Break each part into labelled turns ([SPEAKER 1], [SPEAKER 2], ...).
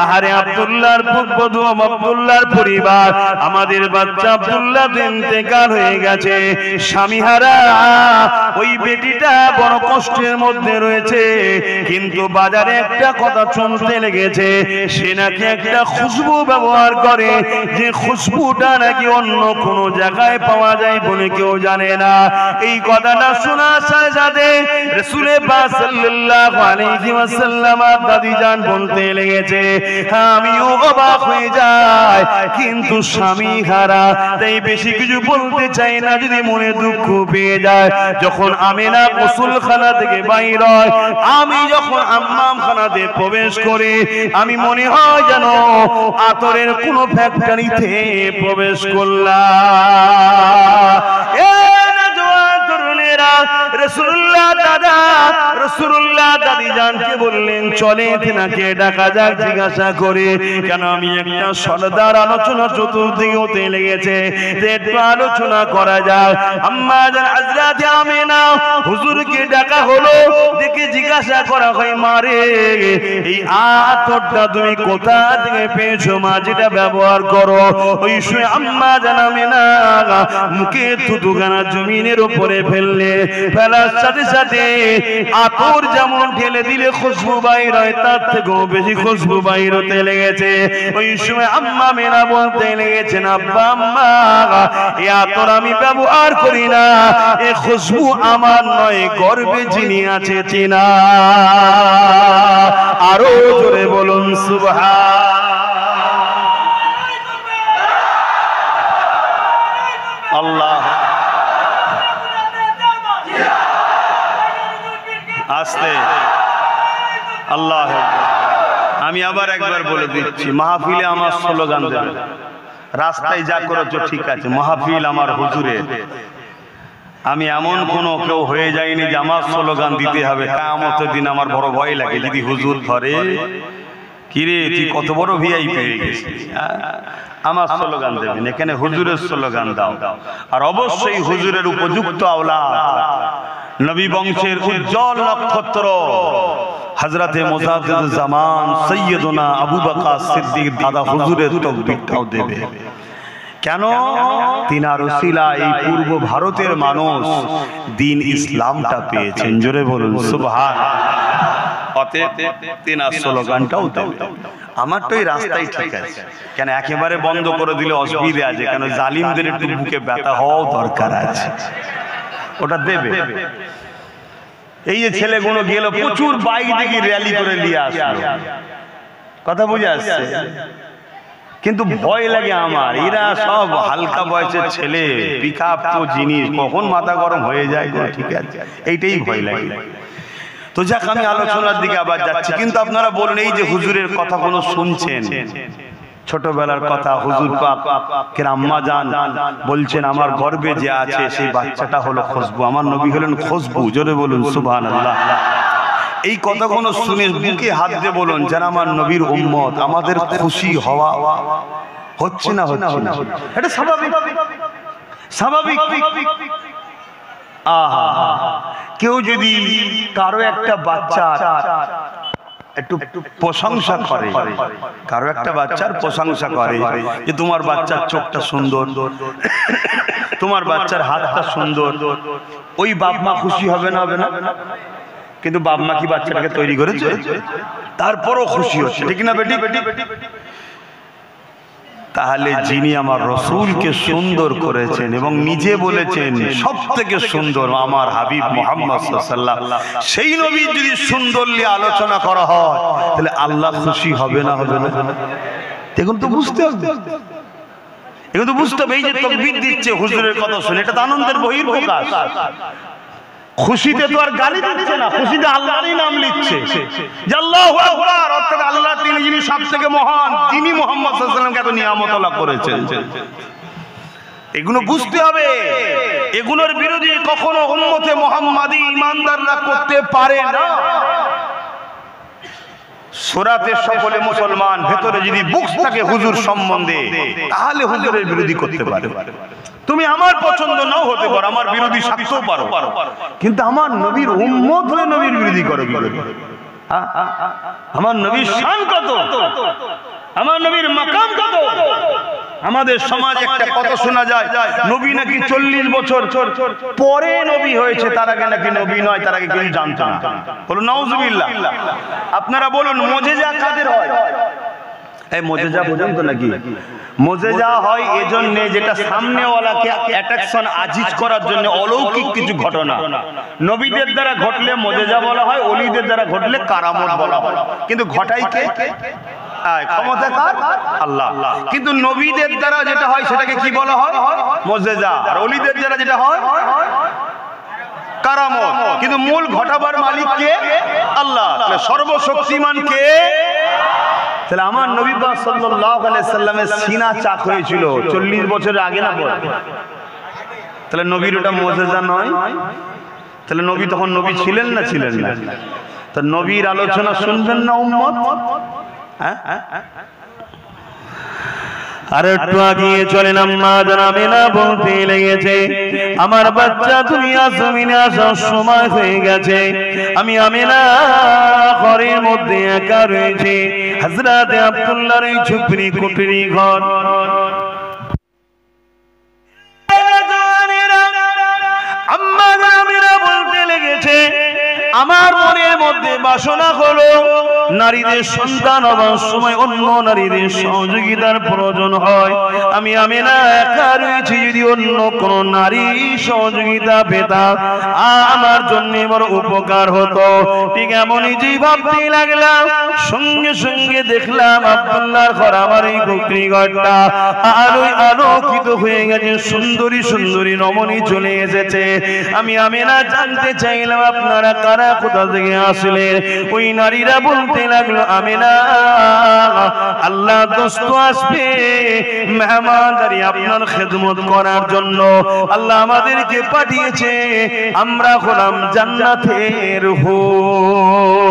[SPEAKER 1] আহারে আব্দুল্লাহর পুত্রবধূ আব্দুল্লাহর পরিবার, আমাদের বাচ্চা আব্দুল্লাহ ইন্তেকাল হয়ে গেছে, স্বামীহারা ওই বেটিটা বড় কষ্টের মধ্যে রয়েছে। কিন্তু বাজারে একটা কথা শুনতে লেগেছে, সে নাকি একটা খুশবু ব্যবহার করে, যে খুশবুটা নাকি অন্য কোনো জায়গায় পাওয়া যায় বলে কেউ জানে না। এই কথাটা শোনার সাথে সাথে রাসূল পাক সাল্লাল্লাহু আলাইহি ওয়াসাল্লাম দাদি জান বলতে লেগেছে, আমিও অবাক হয়ে যাই, কিন্তু স্বামী হারা তাই বেশি কিছু বলতে চাই না, যদি মনে দুঃখ পেয়ে যায়। যখন আমেনা গোসলখানা থেকে বাইর হয়, আমি যখন হাম্মামখানাতে প্রবেশ করি, আমি মনে হয় যেন আতরের কোনো ফ্যাক্টরিতে প্রবেশ করলাম। রাসূলুল্লাহ দাদি জানকে বললেন, চলে তিনাকে ডাকা যাক, জিজ্ঞাসা করে কেন আমি একটা সরদার আলোচনা চতুর্দিকে হতে লেগেছে, একটু আলোচনা করা যাক। আম্মা জান হযরত আমিনা হুজুরকে ডাকা হলো, দেখে জিজ্ঞাসা করা হয়, মারে এই আতরটা তুমি কোথা থেকে পেয়েছো মা, যেটা ব্যবহার করো? ওই সময় আম্মা জান আমিনা মুখে থুতুখানা জমিনের উপরে ফেললে, ফেলার সাথে সাথে আতর যেমন ঢেলে দিলে খুশবু বাইর হয়, তার থেকেও বেশি খুশবু বাইর হতে লেগেছে। ওই সময় আম্মা মেনা বলতে লেগেছেন, আব্বা আম্মা এই আতর আমি ব্যবহার করি না, এই খুশবু আমার নয়, গর্বে যিনি আছে চিনা। আরো জোরে বলুন সুবহান। আল্লাহ আস্তে আল্লাহ। আমি আবার একবার বলে দিচ্ছি, মাহফিলে আমার স্লোগান দেবে, রাস্তায় যা করেছো ঠিক আছে, মাহফিল আমার হুজুরের। আমি এমন কোনো কেউ হয়ে যায়নি যে আমার স্লোগান দিতে হবে। কিয়ামতের দিন আমার বড় ভয় লাগে, যদি হুজুর ধরে, কিরে তুই কত বড় ভিআইপি পেয়ে গেছিস, আমার স্লোগান দেবেন, এখানে হুজুরের স্লোগান দাও। আর অবশ্যই হুজুরের উপযুক্ত আওলাদ, নবী বংশের উজ্জ্বল নক্ষত্র হযরতে মুজাদ্দিদুজ জামান সৈয়দনা আবু বকর সিদ্দিক দাদা হুজুরের তাকবীরটাও দেবে। কেন? তিনার ওসিলায় এই পূর্ব ভারতের মানুষ দ্বীন ইসলামটা পেয়েছেন। জোরে বলুন সুবহানাল্লাহ। অতএব তিনার স্লোগানটাও দেবে। আমার তো এই রাস্তাই ঠিক আছে, কেন একেবারে বন্ধ করে দিলে অসুবিধা আছে, কেন জালিমদের একটু বুকে ব্যথা হওয়াও দরকার আছে, ওটা দেবে। এই যে ছেলেগুলো গেল, প্রচুর বাইক দেখি র্যালি করে নিয়ে আসলো, কথা বুঝে আসছে, কিন্তু ভয় লাগে আমার। এরা সব হালকা বয়সের ছেলে, পিকআপ তো জিনিস, কখন মাথা গরম হয়ে যায়, ঠিক আছে, এইটাই ভয় লাগে। তো যাক, আমি আলোচনার দিকে আবার যাচ্ছি। কিন্তু আপনারা বলুন, এই যে হুজুরের কথা কোনো শুনছেন, ছোটবেলার কথা, হুজুর পাক কে আম্মা জান বলছেন, আমার গর্বে যে আছে সেই বাচ্চাটা হলো খুশবু, আমার নবী হলেন খুশবু। জোরে বলুন সুবহানাল্লাহ। এই কথাগুলো শুনে বুকে হাত দিয়ে বলুন, যারা আমার নবীর উম্মত, আমাদের খুশি হওয়া হচ্ছে না, হচ্ছে না, এটা স্বাভাবিক, স্বাভাবিক। আহা, কেউ যদি কারো একটা বাচ্চা একটু প্রশংসা করে, কারো একটা বাচ্চার প্রশংসা করে, যে তোমার বাচ্চার চোখটা সুন্দর, তোমার বাচ্চার হাতটা সুন্দর, ওই বাপ মা খুশি হবে না? হবে না? কিন্তু বাপ মা কি বাচ্চাটাকে তৈরি করেছে? তারপরও খুশি হচ্ছে, ঠিক না বেটি? তাহলে যিনি আমার রসূলকে সুন্দর করেছেন এবং নিজে বলেছেন সবথেকে সুন্দর আমার হাবিব মুহাম্মদ সাল্লাল্লাহু আলাইহি ওয়াসাল্লাম, সেই নবীর যদি সুন্দর নিয়ে আলোচনা করা হয়, তাহলে আল্লাহ খুশি হবে না? হবে না? এখন তো বুঝতে হবে, এখন তো বুঝতে হবে। এই যে তাকবীর দিচ্ছে হুজুরের কথা শুনে, এটা তো আনন্দের বহির্প্রকাশ। খুশিতে তো আর গালি দিচ্ছে না, খুশিতে আল্লাহরই নাম লিখছে, যে আল্লাহু আকবার, অর্থাৎ আল্লাহ তিনি যিনি সবথেকে মহান, তিনি মুহাম্মদ সাল্লাল্লাহু আলাইহি ওয়াসাল্লামকে এত নিয়ামত আল্লাহ করেছেন। এগুলো বুঝতে হবে। এগুলোর বিরোধী কখনো উম্মতে মুহাম্মাদি ঈমানদাররা করতে পারে না। সূরাতে সকলে মুসলমান, ভেতরে যদি বুকস থাকে হুজুর সম্বন্ধে, তাহলে হুজুরের বিরোধী করতে পারে। তুমি আমার পছন্দ নাও হতে পারো, আমার বিরোধী থাকতেও পারো, কিন্তু আমার নবীর উম্মত হয়ে নবীর বিরোধী করো কি করে? আমার নবীর শান কত, আমার নবীর মাকাম কত। আমাদের সমাজে একটা কথা শোনা যায়, নবী নাকি 40 বছর পরে নবী হয়েছে, তার আগে নাকি নবী নয়, তার আগে কেউ জানতো না। বলুন নাউজুবিল্লাহ। আপনারা বলুন মুজিজা কাদের হয়? এই মুজিজা বুঝেন তো নাকি? মুজিজা হয় এজন্য যেটা সামনেওয়ালাকে অ্যাট্রাকশন আজিজ করার জন্য, অলৌকিক কিছু ঘটনা নবীদের দ্বারা ঘটলে মুজিজা বলা হয়, ওলিদের দ্বারা ঘটলে কারামত বলা হয়। কিন্তু ঘটাই কে? ক্ষমতা কার? আল্লাহ। কিন্তু নবীদের দ্বারা যেটা হয় সেটাকে কি বলা হয়? মুজিজা। আর ওলিদের দ্বারা যেটা হয় কারামত। কিন্তু মূল ঘটাবার মালিক কে? আল্লাহ। তাহলে সর্বশক্তিমান কে? তাহলে আমার নবী পাক সাল্লাল্লাহু আলাইহি সাল্লামের সিনা চাক হয়েছিল 40 বছরের আগে না পরে? তাহলে নবীর ওটা মুজিজা নয়? তাহলে নবী তখন নবী ছিলেন না ছিলেন না? তো নবীর আলোচনা শুনবেন না উম্মত?
[SPEAKER 2] আর একটু আগিয়ে চলেন, আম্মা জানাবে না বলতে লেগেছে, আমার বাচ্চা দুনিয়া জমিনে আসার সময় হয়ে গেছে। আমি আমিনা ঘরের মধ্যে একা রয়েছে। হযরত আব্দুল্লাহর এই ঝুপড়ি কুটিরি ঘর। আম্মা জানাবে বলতে লেগেছে, আমার মনের মধ্যে বাসনা হলো নারীদের সন্তান হবার সময় অন্য নারীদের সহযোগিতার প্রয়োজন হয়। আমি আমিনা একা রয়েছি, যদি অন্য কোন নারী সহযোগিতা পেতাম আমার জন্য বড় উপকার হতো। ঠিক এমনই যে ভাবতে লাগলাম, সঙ্গে সঙ্গে দেখলাম আব্দুল্লাহর ঘর, আমার এই কুটির ঘরটা আলোয় আলোকিত হয়ে গেছে, সুন্দরী সুন্দরী রমণী চলে এসেছে। আমি আমিনা জানতে চাইলাম আপনারা কারা, কোথা থেকে আসলেন? ওই নারীরা বলতে লাগলো, আমিনা আল্লাহ দোস্ত আসবে মেহমানদারি আপনার খেদমত করার জন্য, আল্লাহ আমাদেরকে পাঠিয়েছে, আমরা হলাম জান্নাতের হুর।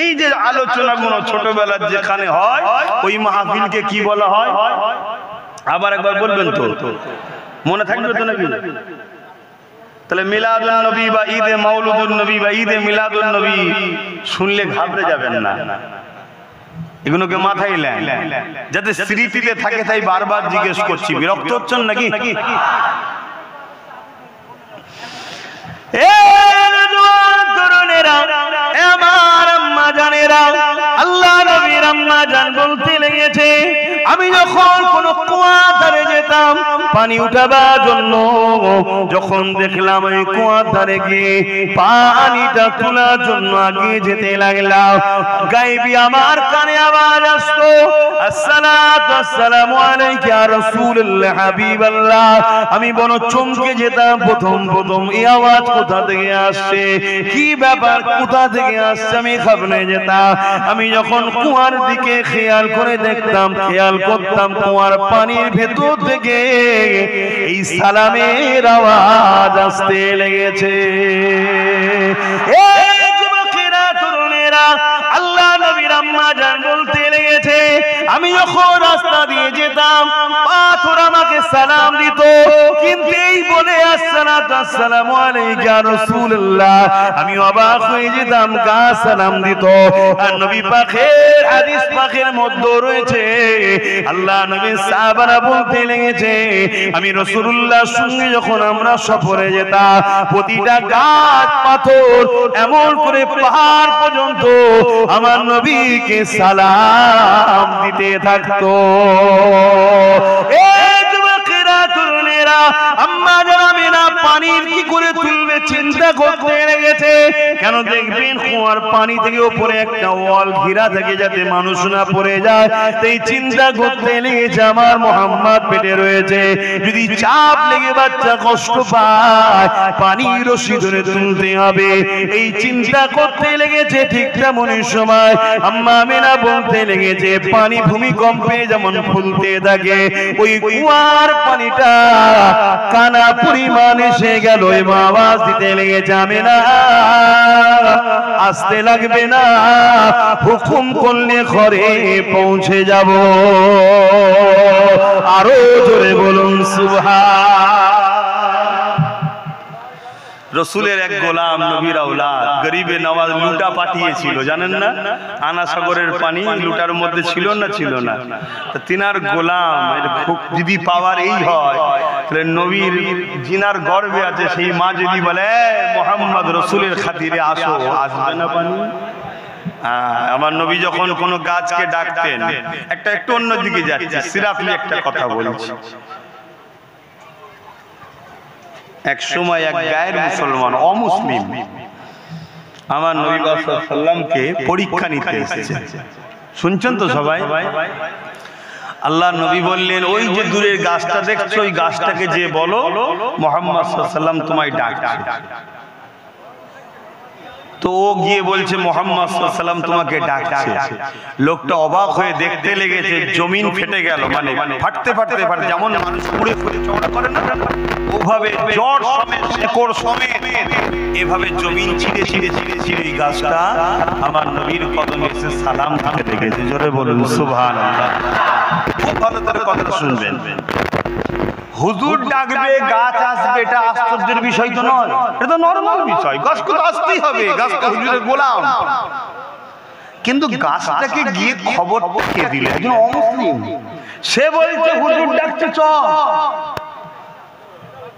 [SPEAKER 1] এই যে আলোচনাগুলো ছোটবেলার যেখানে হয়, ওই মাহফিলকে কি বলা হয়? আবার একবার বলবেন তো, মনে থাকবে তো নাকি? তাহলে মিলাদুন নবী বা ঈদে মাউলুদুন নবী বা ঈদে মিলাদুন নবী শুনলে ঘাবড়ে যাবেন না, এগুলোকে মাথায় নেন যাতে স্মৃতিতে থাকে। তাই বারবার জিজ্ঞেস করছি, বিরক্ত হচ্ছেন নাকি?
[SPEAKER 2] আল্লাহ নবীর আম্মা জান বলতে লেগেছে, আমি যখন কোন কুয়া ধারে যেতাম পানি উঠাবার জন্য, যখন দেখলাম ওই কুয়ার ধারে গিয়ে পানিটা তোলার জন্য আগে যেতে লাগলাম, গায়েবী আমার কানে আওয়াজ আসতো, আসসালাতু আসসালামু আলাইকা ইয়া রাসূলুল্লাহ হাবিবাল্লাহ। আমি বড় চমকে যেতাম, প্রথম এই আওয়াজ কোথা থেকে আসছে, কি ব্যাপার, কোথা থেকে আসছে, আমি ঘাবড়ে যেতাম। আমি যখন কুয়ার দিকে খেয়াল করে দেখতাম, খেয়াল করতাম কুয়ার পানির ভেতর থেকে এই সালামের আওয়াজ আসতে লেগেছে। এই যুবকেরা, তরুণেরা, আল্লাহ নবীর আম্মা জান বলতে লেগেছে, আমি যখন রাস্তা দিয়ে যেতাম পাথর আমাকে সালাম দিত, কিন্তু এই বলে আসসালাতু আসসালামু আলাইকা ইয়া রাসূলুল্লাহ আমি অবাক হয়ে যেতাম, গা সালাম দিত। আর নবী পাকের হাদিস পাকের মধ্যে রয়েছে, আল্লাহ নবীর সাহাবারা বলতে লেগেছে, আমি রাসূলুল্লাহর সঙ্গে যখন আমরা সফরে যেতাম, প্রতিটা গাছ পাথর এমন করে পাহাড় পর্যন্ত আমার নবীকে সালাম দিতে থাকতো। এই যুবকেরা, তরুণেরা, আম্মা জান আমিনা পানির কি করে তুলবে চিন্তা করতে লেগেছে। কেন দেখবেন কুয়ার পানি থেকে উপরে একটা ওয়াল ঘিরা থাকে যাতে মানুষ না পড়ে যায়, তাই চিন্তা করতে লেগেছে আমার মুহাম্মদ পেটে রয়েছে, যদি চাপ লেগে বাচ্চা কষ্ট পায় পানির রশি ধরে তুলতে হবে, এই চিন্তা করতে লেগেছে। ঠিক তেমনই সময় আম্মা আমিনা বলতে লেগেছে, পানি ভূমিকম্পে যেমন ফুলতে থাকে, ওই কুয়ার পানিটা কানা পরিমাণ এসে গেল, এবং আওয়াজ দিতে লেগেছে, আমিনা আসতে লাগবে না, হুকুম করলে ঘরে পৌঁছে যাব। আরো জোরে বলুন সুবহান।
[SPEAKER 1] রসুলের এক গোলাম নবীর আওলাদ গরিবে নওয়াজ লুটা পাঠিয়েছিল, জানেন না? আনা সাগরের পানি লুটার মধ্যে ছিল না ছিল না? তো তিনার গোলাম যদি পাওয়ার এই হয়, তাহলে নবীর জিনার গর্বে আছে সেই মা যদি বলে মোহাম্মদ রসুলের খাতিরে আসো, আসবে না পানি? আমার নবী যখন কোনো গাছকে ডাকতেন, একটু অন্যদিকে যাচ্ছে, সিরাফলি একটা কথা বলছি। এক সময় এক গায়ের মুসলমান অমুসলিম আমার নবী সাল্লাল্লাহু আলাইহি ওয়াসাল্লামকে পরীক্ষা নিতে এসেছে। শুনছেন তো সবাই? আল্লাহ নবী বললেন, ওই যে দূরের গাছটা দেখছো, ওই গাছটাকে যে বলো মুহাম্মদ সাল্লাল্লাহু আলাইহি ওয়াসাল্লাম তোমায় ডাকছে। তো ও গিয়ে বলছে মুহাম্মদ সাল্লাল্লাহু আলাইহি ওয়াসাল্লাম তোমাকে ডাকছে। লোকটা অবাক হয়ে দেখতে লেগেছে, জমিন ফেটে গেল, মানে ফাটতে ফাটতে ফাটতে যেমন মানুষ পুড়ে পুড়ে চওড়া করে না, ওভাবে জড় সমেত শেকড় সমেত এভাবে জমিন ছিঁড়ে ছিঁড়ে ছিঁড়ে ছিঁড়ে এই গাছটা আমার নবীর কদমে এসে সালাম দিতে লেগেছে। জোরে বলুন সুবহানাল্লাহ। খুব ভালো করে কথাটা শুনবেন। হুজুর ডাকবে, গাছ আসবে, এটা আশ্চর্যের বিষয় তো নয়, এটা তো নরমাল বিষয়। গাছকে তো আসতেই হবে, গাছ তো হুজুরের গোলাম। কিন্তু গাছটাকে গিয়ে খবর কে দিল? একজন অমুসলিম, সে বলছে হুজুর ডাকছে চল।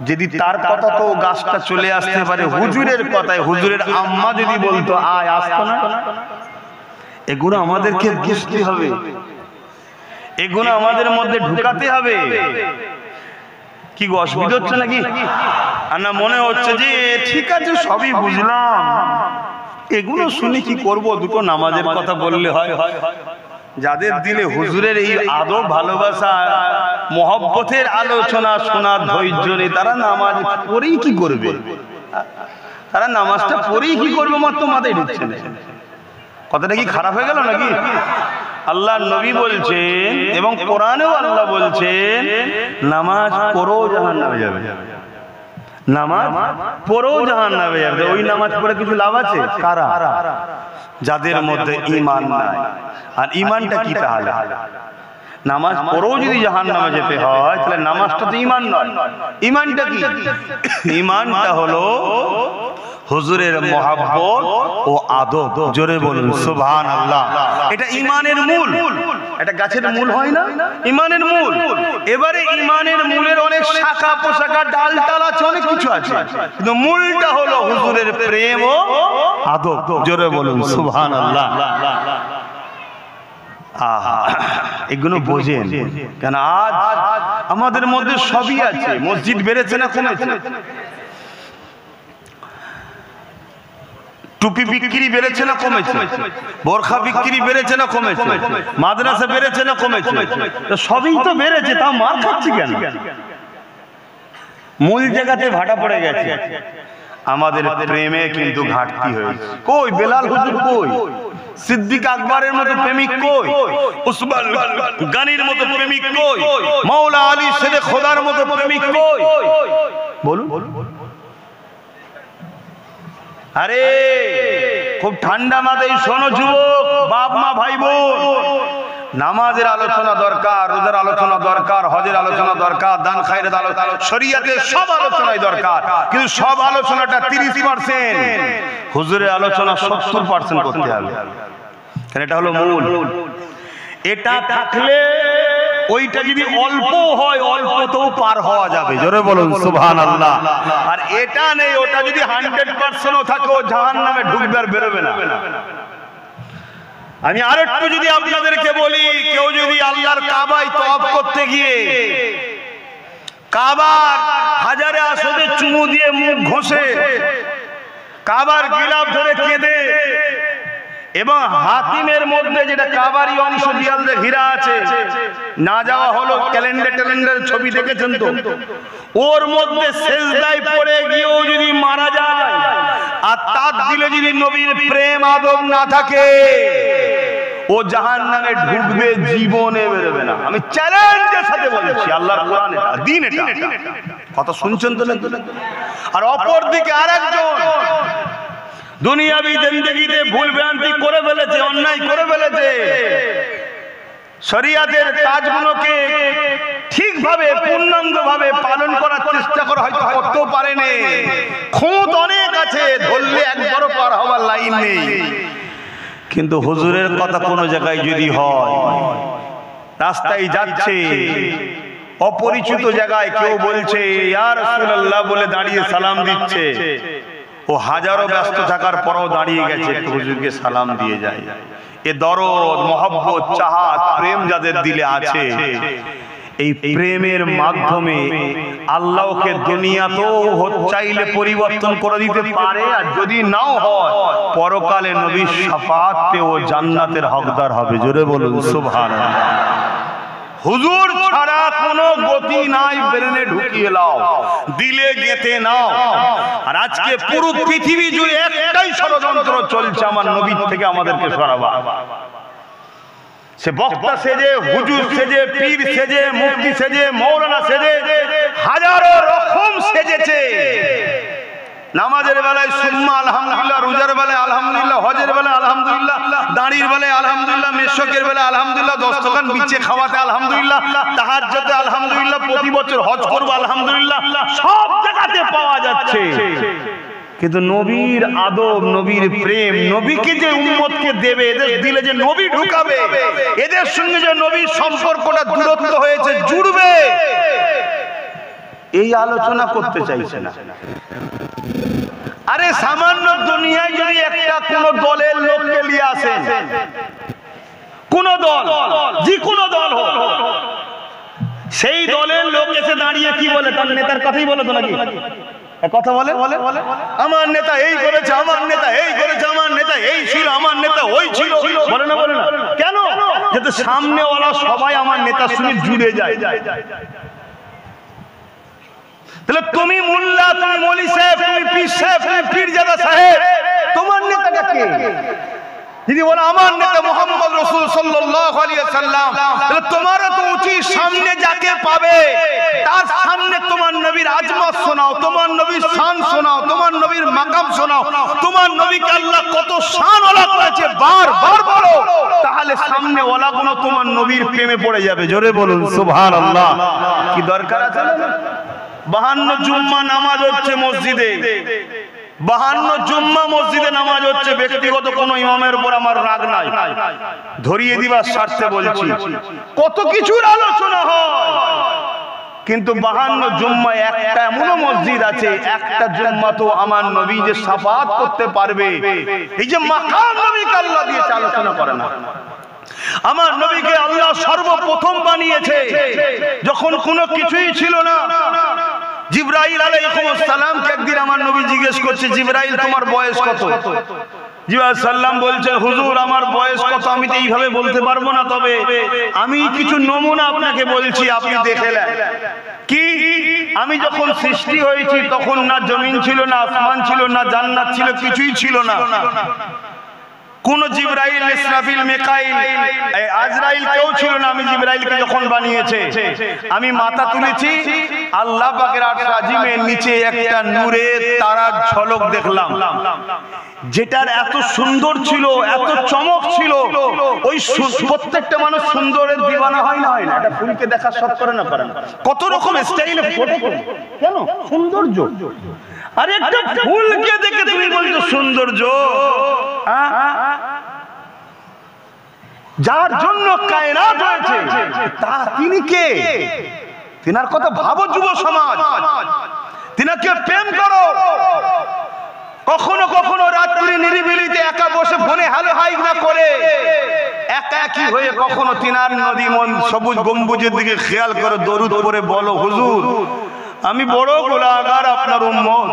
[SPEAKER 1] যদি তার কথা তো গাছটা চলে আসতে পারে, হুজুরের কথায় হুজুরের আম্মা যদি বলতো আয়, আসতো না? এগুলো আমাদেরকে বুঝতে হবে, এগুলো আমাদের মধ্যে ঢুকাতে হবে। কি গো, অসুবিধা হচ্ছে নাকি? আর না মনে হচ্ছে যে ঠিক আছে সবই বুঝলাম, এগুলো শুনে কি করব? দুটো নামাজের কথা বললে হয়? যাদের দিলে হুজুরের এই আদব, ভালোবাসা, মহব্বতের আলোচনা শোনার ধৈর্য নেই, তারা নামাজ পড়েই কি করবে? তারা নামাজটা পড়েই কি করবে? মাত্র মাথায় ঢুকছে না। কথাটা কি খারাপ হয়ে গেল নাকি? আল্লাহ নবী বলছেন এবং কোরআনেও আল্লাহ বলছেন, নামাজ পড়েও জাহান্নামে যাবে, নামাজ পড়েও জাহান্নামে যাবে। ওই নামাজ পড়ে কিছু লাভ আছে? কারা? যাদের মধ্যে ঈমান নাই। আর ঈমানটা কি তাহলে? নামাজ পড়েও যদি জাহান্নামে যেতে হয়, তাহলে নামাজটা তো ঈমান নয়। ঈমানটা কি? ঈমানটা হলো হুজুরের মহব্বত ও আদব। জোরে বলুন সুবহানাল্লাহ। এটা ঈমানের মূল। এটা গাছের মূল হয় না? ঈমানের মূল। এবারে ঈমানের মূলের অনেক শাখা পোশাখা, ডাল টাল আছে, অনেক কিছু আছে, কিন্তু মূলটা হলো হুজুরের প্রেম ও আদব। জোরে বলুন সুবহানাল্লাহ। এগুলো বোঝেন কেন? আজ আমাদের মধ্যে সবই আছে। মসজিদ বেড়েছে না কমেছে? টুপি বিক্রি বেড়েছে না কমেছে? বোরখা বিক্রি বেড়েছে না কমেছে? মাদ্রাসা বেড়েছে না কমেছে? সবই তো বেড়েছে, তাও মার খাচ্ছি কেন? মূল জায়গাতে ভাটা পড়ে গেছে। আমাদের প্রেমে কিন্তু ঘাটতি হয়েছে। কই বেলাল হুজুর, কই সিদ্দিক আকবরের মতো প্রেমিক, কই উসমান গানির মতো প্রেমিক, কই মাওলা আলী শেরে খোদার মতো প্রেমিক, কই? বলুন। আরে খুব ঠান্ডা মাথায় শোনো যুবক, বাপ মা ভাই বোন, নামাজের আলোচনা দরকার, রোজার আলোচনা দরকার, হজের আলোচনা দরকার, দান খায়রাত আলোচনা, শরীয়তের সব আলোচনাই দরকার, কিন্তু সব আলোচনাটা 30%, হুজুরের আলোচনা 70% করতে হবে। কারণ এটা হলো মূল। এটা থাকলে ওইটা যদি অল্প হয়, অল্পতেও পার হওয়া যাবে। জোরে বলুন সুবহানাল্লাহ। আর এটা নেই, ওটা যদি 100% থাকে, ও জাহান্নামে ঢুকবে আর বেরোবে না। আমি আরেকটু যদি আপনাদেরকে বলি, কেউ যদি আল্লাহর কাবায় তওয়াফ করতে গিয়ে কাবার হাজারে আসদে চুমু দিয়ে মুখ ঘষে, কাবার গিলাফ ধরে কেঁদে, এবং হাতিমের মধ্যে যেটা কাবারি অংশ দিয়ালে হীরা আছে, না যাওয়া হলো, ক্যালেন্ডার ছবি দেখেছেন তো, ওর মধ্যে সেজদায় পড়ে গিয়েও যদি মারা যায়, আর তার দিলে যদি নবীর প্রেম আদব না থাকে, ও জাহান্নামে ঢুকবে, জীবনে বেরোবে না। আমি চ্যালেঞ্জের সাথে বলছি, আল্লাহর কোরআন এটা, দ্বীন এটা। কথা শুনছেন তো? আর অপর দিকে আরেকজন দুনিয়াবি জিন্দেগিতে ভুল ভ্রান্তি করে ফেলেছে, অন্যায় করে ফেলেছে, শরিয়াতের কাজগুলোকে ঠিকভাবে পূর্ণাঙ্গভাবে পালন করার চেষ্টা করে হয়তো করতেও পারেনি, খুঁত অনেক আছে, ধরলে একবারও পার হওয়ার লাইন নেই। কিন্তু হুজুরের কথা কোনো জায়গায় যদি হয়, রাস্তায় যাচ্ছে অপরিচিত জায়গায় কেউ বলছে ইয়া রাসূলুল্লাহ বলে দাঁড়িয়ে সালাম দিচ্ছে, ও হাজারো ব্যস্ত থাকার পরও দাঁড়িয়ে গেছে হুজুরকে সালাম দিয়ে যায়। এ দরদ, মহব্বত, চাহাত, প্রেম যাদের দিলে আছে, এই প্রেমের মাধ্যমে আল্লাহকে দুনিয়াতেও চাইলে পরিবর্তন করে দিতে পারে, আর যদি নাও হয় পরকালে নবীর শাফাআত পেয়ে ও জান্নাতের হকদার হবে। জোরে বলুন সুবহানাল্লাহ। হুজুর ছাড়া কোনো গতি নাই, ব্রেনে ঢুকিয়ে নাও, দিলে গেঁথে নাও। আর আজকে পুরো পৃথিবী জুড়ে একটাই ষড়যন্ত্র চলছে আমার নবী থেকে আমাদেরকে সরাবা। সে বক্তা সেজে, হুজুর সেজে, পীর সেজে, মুফতি সেজে, মৌলানা সেজে, হাজারো রকম সেজেছে। নামাজের বেলায় সুম্মা আলহামদুলিল্লাহ, রোজার বেলায় আলহামদুলিল্লাহ, হজের বেলায় আলহামদুলিল্লাহ, দাঁড়ির বেলায় আলহামদুলিল্লাহ, মেশকের বেলায় আলহামদুলিল্লাহ, দস্তখান বিছে খাওয়াতে আলহামদুলিল্লাহ, তাহাজ্জুদে আলহামদুলিল্লাহ, প্রতি বছর হজ করব আলহামদুলিল্লাহ, সব জায়গাতে পাওয়া যাচ্ছে। কিন্তু নবীর আদব, নবীর প্রেম, নবীকে যে উম্মতকে দেবে, এদের দিলে যে নবী ঢুকাবে, এদের সঙ্গে যে নবীর সম্পর্কটা দূরত্ব হয়েছে, জুড়বে, এই আলোচনা করতে চাইছে না। আরে সামান্য দুনিয়ায় যদি একটা কোন দলের লোককে নিয়ে আসেন, কোন দল, যে কোন দল হোক, সেই দলের লোক এসে দাঁড়িয়ে কি বলে? তার নেতার কথাই বলে তো নাকি? কথা বলে, আমার নেতা এই করেছে, আমার নেতা এই করেছে, আমার নেতা এই ছিল, আমার নেতা ওই ছিল, বলে না? বলে না কেন? যাতে সামনেওয়ালা সবাই আমার নেতার সঙ্গে জুড়ে যায়। তাহলে তুমি মোল্লা, তুমি মৌলী সাহেব, তুমি পীর সাহেব, তুমি পীরজাদা সাহেব, তোমার নেতাটা কে? যদি বলে আমার নেতা মুহাম্মদ রাসূল সাল্লাল্লাহু আলাইহি ওয়াসাল্লাম, তাহলে তোমারও তো উচিত সামনে যাকে পাবে তার সামনে তোমার নবীর আজমত শোনাও, তোমার নবীর শান শোনাও, তোমার নবীর মাকাম শোনাও, তোমার নবীকে আল্লাহ কত শান ওয়ালা করেছে বারবার বলো, তাহলে সামনে ওয়ালাগুলো তোমার নবীর প্রেমে পড়ে যাবে। জোরে বলুন সুবহানাল্লাহ। কি দরকার আছে? 52 জুম্মা নামাজ হচ্ছে মসজিদে, 52 জুম্মা মসজিদে নামাজ হচ্ছে। ব্যক্তিগত কোন ইমামের উপর আমার রাগ নাই, ধরিয়ে দিবার স্বার্থে বলছি। কত কিছুর আলোচনা হয়, কিন্তু 52 জুম্মা একটা এমন মসজিদ আছে, একটা জুম্মা তো আমার নবী যে শাফাআত করতে পারবে, এই যে মাকাম নবীকে আল্লাহ দিয়েছে, আলোচনা করে না। আমার নবীকে আল্লাহ সর্বপ্রথম বানিয়েছে যখন কোনো কিছুই ছিল না। জিবরাইল আলাইহিস সালামকে একদিন আমার নবী জিজ্ঞেস করছে, জিবরাইল তোমার বয়স কত? জিবরাইল সাল্লাম বলছে, হুজুর আমার বয়স কত আমি তো এইভাবে বলতে পারবো না, তবে আমি কিছু নমুনা আপনাকে বলছি, আপনি দেখে নেন। কি? আমি যখন সৃষ্টি হয়েছি তখন না জমিন ছিল, না আসমান ছিল, না জান্নাত ছিল, কিছুই ছিল না। কোন জিবরাইল, ইসরাফিল, মিকাইল, আজরাইল কেউ ছিল না। আমি জিবরাইলকে যখন বানিয়েছে, আমি মাথা তুলেছি, আল্লাহ পাকের আরশ আজিমের নিচে একটা নূরের তারার ঝলক দেখলাম, যেটার এত সুন্দর ছিল, এত চমক ছিল। ওই প্রত্যেকটা মানুষ সুন্দরের দিওয়ানা হয় না? হয় না? এটা ফুলকে দেখার শখ করে না? করে না? কত রকম স্টাইলে ফটো, কেন? সৌন্দর্য। আরে একটা ফুলকে দেখে তুমি বলছো সৌন্দর্য? যার জন্য কায়নাত হয়েছে তিনি কে? তিনার কথা ভাবো যুব সমাজ, তিনাকে প্রেম করো। কখনো কখনো রাত্রি নিরিবিলিতে একা বসে ফোনে হ্যালো হাই না করে একা একই হয়ে কখনো তিনার নদী মন সবুজ গম্বুজের দিকে খেয়াল করে দরুদ পড়ে বলো, হুজুর আমি বড় গুনাহগার, আপনার উম্মত,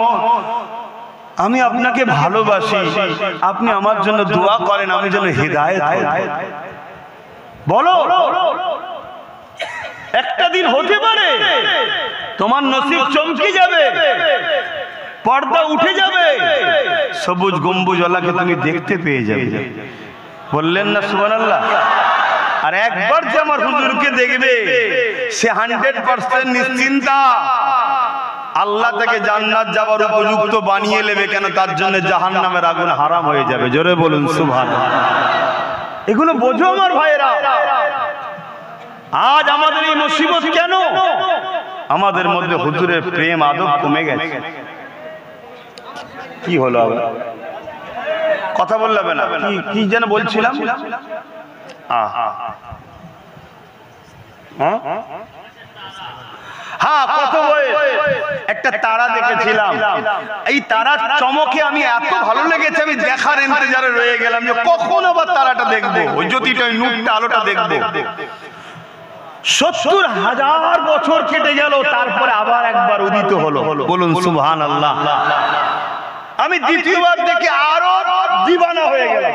[SPEAKER 1] আমি আপনাকে ভালোবাসি, আপনি আমার জন্য দোয়া করেন, আমি যেন হিদায়াত হই। বলো, একটা দিন হতে পারে তোমার নসিব চমকে যাবে, পর্দা উঠে যাবে, সবুজ গম্বুজওয়ালাকে তুমি দেখতে পেয়ে যাবে। বললেন না সুবহানাল্লাহ? আর একবার যে আমার হুজুরকে দেখবে সে 100% নিশ্চিন্তা, আল্লাহ তাকে জান্নাত যাওয়ার উপযুক্ত বানিয়ে নেবে। কেন? তার জন্য জাহান্নামের আগুন হারাম হয়ে যাবে। জোরে বলুন সুবহানাল্লাহ। এগুলো বোঝো আমার ভাইয়েরা। আজ আমাদের এই মুসিবত কেন? আমাদের মধ্যে হুজুরের প্রেম আদব কমে গেছে। কি হলো আবার? কথা বললাম না, কি যেন বলছিলাম। হ্যাঁ, কত বয়স একটা তারা দেখেছিলাম। এই তারা চমকে আমি এত ভালো লেগেছে, আমি দেখার ইন্তজারে রয়ে গেলাম যে কখন আবার তারাটা দেখবো, ওই জ্যোতিটা, ওই নূরটা, আলোটা দেখবো। ৭০,০০০ বছর কেটে গেল, তারপরে আবার একবার উদিত হলো। বলুন সুবহানাল্লাহ। আমি দ্বিতীয়বার দেখে আরো দিবানা হয়ে গেলাম,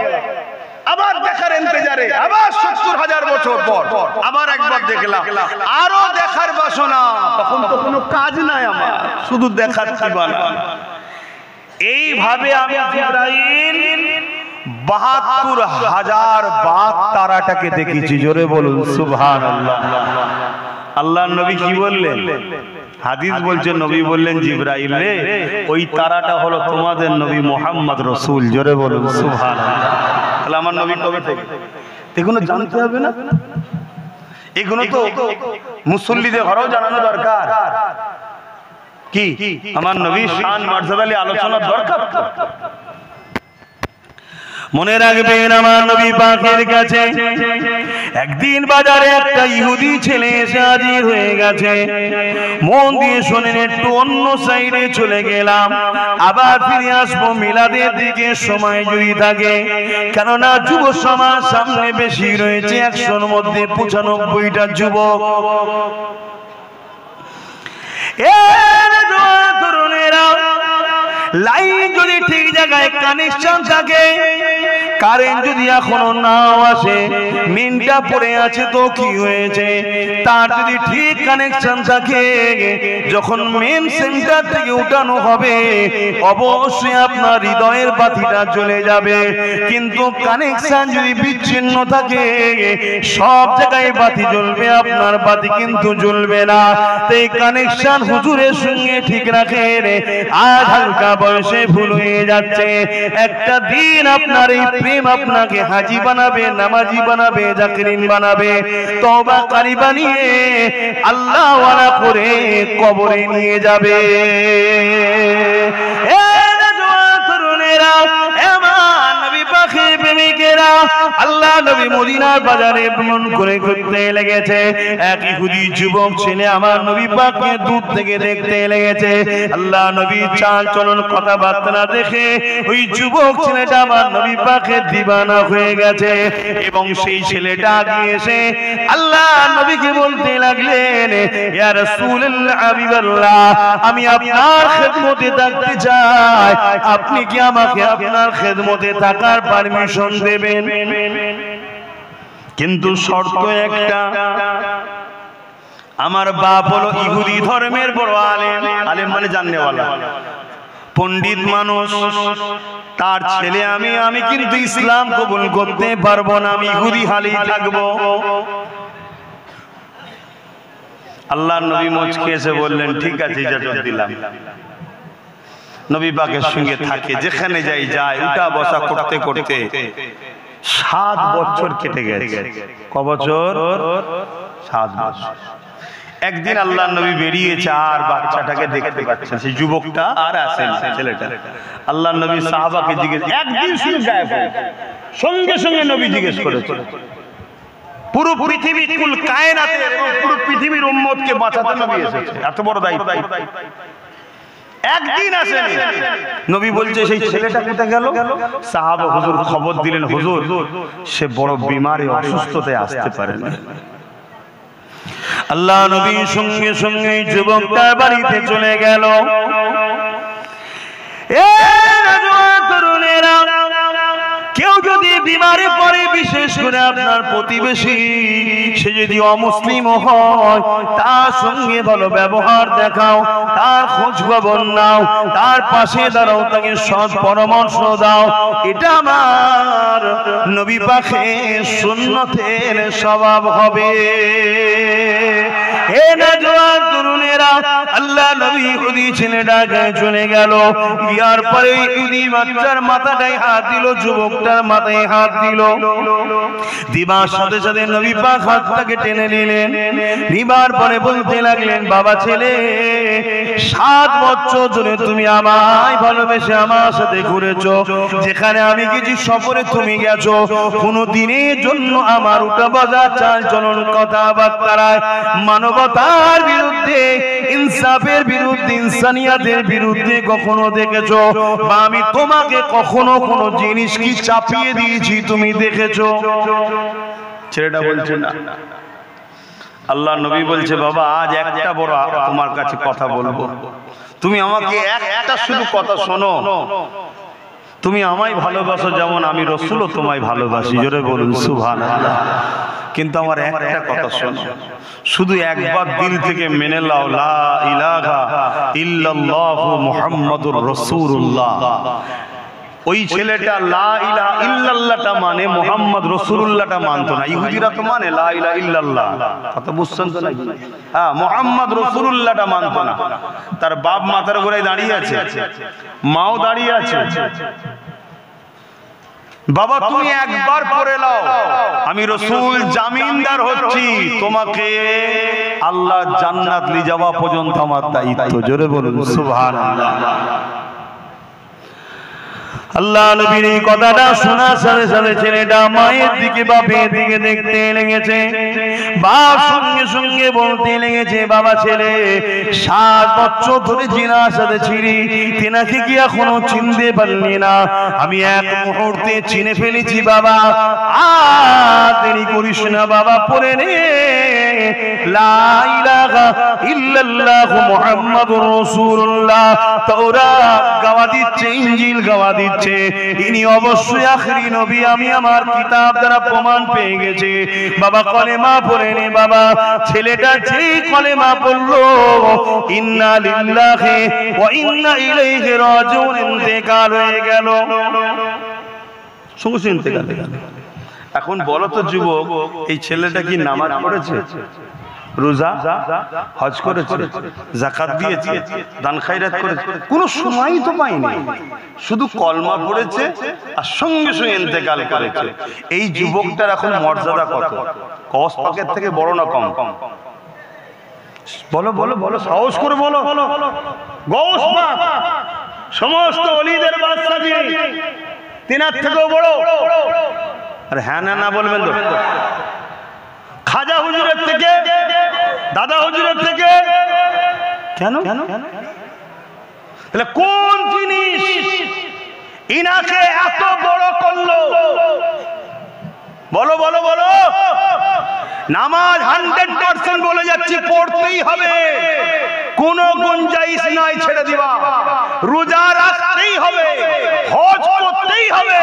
[SPEAKER 1] আবার দেখার ইন্তজারে, আবার ৭০,০০০ বছর পর আবার একবার দেখলাম, আরো দেখার বাসনা। তখন তো কোনো কাজ নাই আমার, শুধু দেখার দিবানা। এইভাবে আমি জিবরাইল ৭২,০০০ বার তারাটাকে দেখেছি। জোরে বলুন সুবহানাল্লাহ। আল্লাহর নবী কি বললেন? হাদিস বলছে, নবী বললেন, জিবরাইল রে, ওই তারাটা হলো তোমাদের নবী মুহাম্মদ রাসূল। জোরে বলুন সুবহানাল্লাহ। তাহলে আমার নবী কবে থেকে? এগুলো জানতে হবে না? এগুলো তো মুসল্লিদের ঘরেও জানানো দরকার। কি আমার নবীর শান মর্যাদা নিয়ে আলোচনার দরকার।
[SPEAKER 2] মনে রাখবেন, আমার নবী পাকের কাছে একদিন বাজারে একটা ইহুদি ছেলে এসে হাজির হয়ে গেছে। মন দিয়ে শোনেন, একটু অন্য সাইডে চলে গেলাম, আবার ফিরে আসবো মিলাদের দিকে সময় যদি থাকে, কেননা যুব সমাজ সামনে বেশি রয়েছে, ১০০-র মধ্যে ৯৫টা যুবক। তরুণেরা, লাইন যদি ঠিক জায়গায় কানেকশন থাকে, কারেন্ট যদি এখনো নাও আসে, মিনটা পড়ে আছে তো কি হয়েছে, তার যদি ঠিক কানেকশন থাকে, যখন মেন সেন্টার থেকে উঠানো হবে অবশ্যই আপনার হৃদয়ের বাতিটা জ্বলে যাবে। কিন্তু কানেকশন যদি বিচ্ছিন্ন থাকে, সব জায়গায় বাতি জ্বলবে, আপনার বাতি কিন্তু জ্বলবে না। তাই কানেকশন হুজুরের সঙ্গে ঠিক রাখেন। আজ হালকা বয়সে ভুল হয়ে যাচ্ছে, একটা দিন আপনার এই প্রেম আপনাকে হাজি বানাবে, নামাজি বানাবে, জাকিরিন বানাবে, তওবাকারী বানিয়ে আল্লাহ ওয়ালা করে কবরে নিয়ে যাবে। আল্লাহ নবী মদিনার বাজারে ভ্রমণ করে ঘুরতে লেগেছে। এক ইহুদি যুবক ছেলে আমার নবী পাককে দূর থেকে দেখতে লেগেছে। আল্লাহ নবী চাল চলন কথাবার্তা দেখে ওই যুবক ছেলেটা আমার নবী পাকের দিবানা হয়ে গেছে। এবং সেই ছেলেটা গিয়ে এসে আল্লাহ নবীকে বলতে লাগলেন, ইয়া রাসূলুল্লাহ, হাবিবাল্লাহ, আমি আপনার খেদমতে থাকতে চাই, আপনি কি আমাকে আপনার খেদমতে থাকার পারমিশন দেবেন? কিন্তু শর্ত একটা, আমার বাপ হলো ইহুদি ধর্মের বড় আলেম। আলেম মানে জাননেওয়ালা, পণ্ডিত মানুষ। তার ছেলে আমি কিন্তু ইসলাম কবুল করতে পারবো না, আমি ইহুদি হালেই থাকবো। আল্লাহ নবী মুচকে এসে বললেন, ঠিক আছে, ইজাজত দিলাম। নবী পাকের সঙ্গে থাকে, যেখানে যায়, উঠা বসা করতে করতে 7 বছর কেটে গেছে। ক বছর? 7 বছর। একদিন আল্লাহ নবী বেরিয়েছে, আর বাচ্চাটাকে দেখতে পাচ্ছেন, সেই যুবকটা আর আসেন, ছেলেটা। আল্লাহ নবী সাহাবাকে জিজ্ঞেস, একদিন শুধু গায়েব হয়ে, সঙ্গে সঙ্গে নবী জিজ্ঞেস করেছেন, পুরো পৃথিবী, কুল কায়নাতের এবং পুরো পৃথিবীর উম্মতকে বাঁচাতে নবী এসেছে, এত বড় দায়িত্ব। একদিন আসেনি। নবী বলছে, সেই ছেলেটা কোথায় গেল? সাহাবা হুজুর খবর দিলেন, হুজুর সে বড় বিমারে, অসুস্থতায় আসতে পারে না। আল্লাহ নবী সঙ্গে সঙ্গে যুবকটার বাড়িতে চলে গেল। তরুণেরা, কেউ যদি বিমারে পড়ে, বিশেষ করে আপনার প্রতিবেশী, সে যদি অমুসলিম হয়, তার সঙ্গে ভালো ব্যবহার দেখাও, তার খোঁজ খবর নাও, তার পাশে দাঁড়াও, তাকে সৎ পরামর্শ দাও। এটা আমার নবী পাকের সুন্নতের স্বভাব হবে। হে নওজোয়ান তরুণেরা, আল্লাহ নবী ইহুদি ছেলেটাকে চলে গেল। ইয়ার পরে ইহুদি বাচ্চার মাথাটায় হাত দিল, যুবকটার মাথায় হাত দিল। দিবার সাথে সাথে নবী পাক হাতটাকে টেনে নিলেন, নিবার পরে বলতে লাগলেন, বাবা ছেলে 7 বছর ধরে তুমি আমায় ভালোবেসে আমার সাথে ঘুরেছো, যেখানে আমি গেছি সফরে তুমি গেছো, কোনো দিনের জন্য আমার উল্টা বাজার চাল চলন কথাবার্তায় মানবতার বিরুদ্ধে, ইনসাফের বিরুদ্ধে, ইনসানিয়াতের বিরুদ্ধে কখনো দেখেছো? বা আমি তোমাকে কখনো কোনো জিনিস কি চাপিয়ে দিয়েছি তুমি দেখেছো?
[SPEAKER 1] ছেলেটা বলছে না। আল্লাহ নবী বলছে, বাবা আজ একটা বড় তোমার কাছে কথা বলবো, তুমি আমাকে একটা শুধু কথা শোনো। তুমি আমায় ভালোবাসো যেমন আমি রাসূলও তোমায় ভালোবাসি, জোরে বলুন সুবহানাল্লাহ। কিন্তু আমার একটা কথা শোনো, শুধু একবার দিল থেকে মেনে নাও, লা ইলাহা ইল্লাল্লাহু মুহাম্মাদুর রাসূলুল্লাহ। ওই ছেলেটা লা ইলাহা ইল্লাল্লাহটা মানে মুহাম্মদ রাসূলুল্লাহটা মানতো না। ইহুদিরা তো মানে লা ইলাহা ইল্লাল্লাহ, কথা বুঝছেন তো নাকি? হ্যাঁ, মুহাম্মদ রাসূলুল্লাহটা মানতো না। তার বাপ মাথার উপরে দাঁড়িয়ে আছে, মাও দাঁড়িয়ে আছে। বাবা তুমি একবার পড়ে নাও, আমি রাসূল জামিনদার হচ্ছি, তোমাকে আল্লাহ জান্নাত নিয়ে যাওয়া পর্যন্ত আমার দায়িত্ব। জোরে বলুন সুবহানাল্লাহ।
[SPEAKER 2] আল্লাহ নবীর এই কথাটা শোনার সাথে সাথে ছেলেটা মায়ের দিকে বাপের দিকে দেখতে লেগেছে। বাপ সঙ্গে সঙ্গে বলতে লেগেছে, বাবা ছেলে 7 বছর ধরে জিনার সাথে ছিলি, তেনাকে কি এখনো চিনতে পারলি না? আমি এক মুহূর্তে চিনে ফেলেছি বাবা, আর দেরি করিস না বাবা, পড়ে নে লা ইলাহা ইল্লাল্লাহু মুহাম্মাদুর রাসূলুল্লাহ। তাওরাত গাওয়া দিচ্ছে, ইনজিল গাওয়া দিচ্ছে, ইনি অবশ্যই আখেরি নবী। আমি আমার কিতাব দ্বারা প্রমাণ পেয়ে গেছি। বাবা কলেমা পড়ে নে বাবা। ছেলেটা যে কলেমা পড়লো, ইন্না লিল্লাহি ওয়া ইন্না ইলাইহি রাজিউন, ইন্তেকাল হয়ে গেল।
[SPEAKER 1] সঙ্গে ইন্তেকাল হয়ে গেল। এখন বলো তো যুবক, এই ছেলেটা কি নামাজ পড়েছে, রোজা হজ করেছে, যাকাত দিয়েছে, দান খায়রাত করেছে? কোনো সময়ই তো পায়নি, শুধু কলমা পড়েছে আর সঙ্গে সঙ্গে ইন্তেকাল করেছে। এই যুবকটার এখন মর্যাদা কত? কস পাকের থেকে বড় না কম? বলো বলো বলো, সাহস করে বলো। গৌস পাক সমস্ত ওলিদের বাদশা যিনি, তিনার থেকেও বড়। আর হ্যাঁ না না বলবেন তো? খাজা হুজুরের থেকে, দাদা হুজুরের থেকে কেন? তাহলে কোন জিনিস ইনাকে এত বড় করলো? বলো বলো বলো। নামাজ 100% বলে যাচ্ছি, পড়তেই হবে, কোনো গুঞ্জাইশ নাই ছেড়ে দিবা। রোজা রাখতেই হবে, হজ করতেই হবে।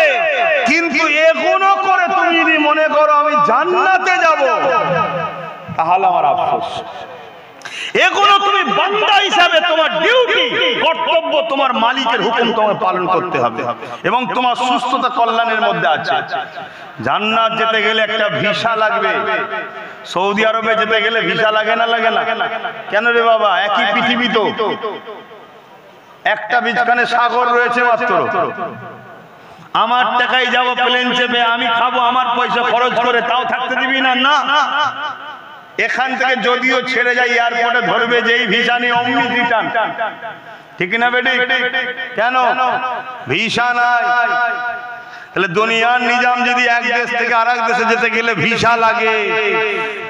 [SPEAKER 1] কিন্তু এগুলো করে তুমি যদি মনে করো আমি জান্নাতে যাব, তাহলে আমার আফসোস। এগুলো তুমি বান্দা হিসাবে তোমার ডিউটি, কর্তব্য, তোমার মালিকের হুকুম তোমার পালন করতে হবে, এবং তোমার সুস্থতা কল্যাণের মধ্যে আছে। জান্নাত যেতে গেলে একটা ভিসা লাগবে। সৌদি আরবে যেতে গেলে ভিসা লাগে না? লাগে না? কেন রে বাবা? একই পৃথিবী তো, একটা বিছখানে সাগর রয়েছে মাত্র। আমার টাকায় যাব প্লেন চেপে, আমি খাবো আমার পয়সা খরচ করে, তাও থাকতে দিবি না? না। এখান থেকে যদিও ছেড়ে যায়, এয়ারপোর্টে ধরবে যেই ভিসা নিয়ে অমনি রিটার্ন, ঠিক না বেটি? কেন? ভিসা নাই। তাহলে দুনিয়ার নিজাম যদি এক দেশ থেকে আরেক দেশে যেতে গেলে ভিসা লাগে,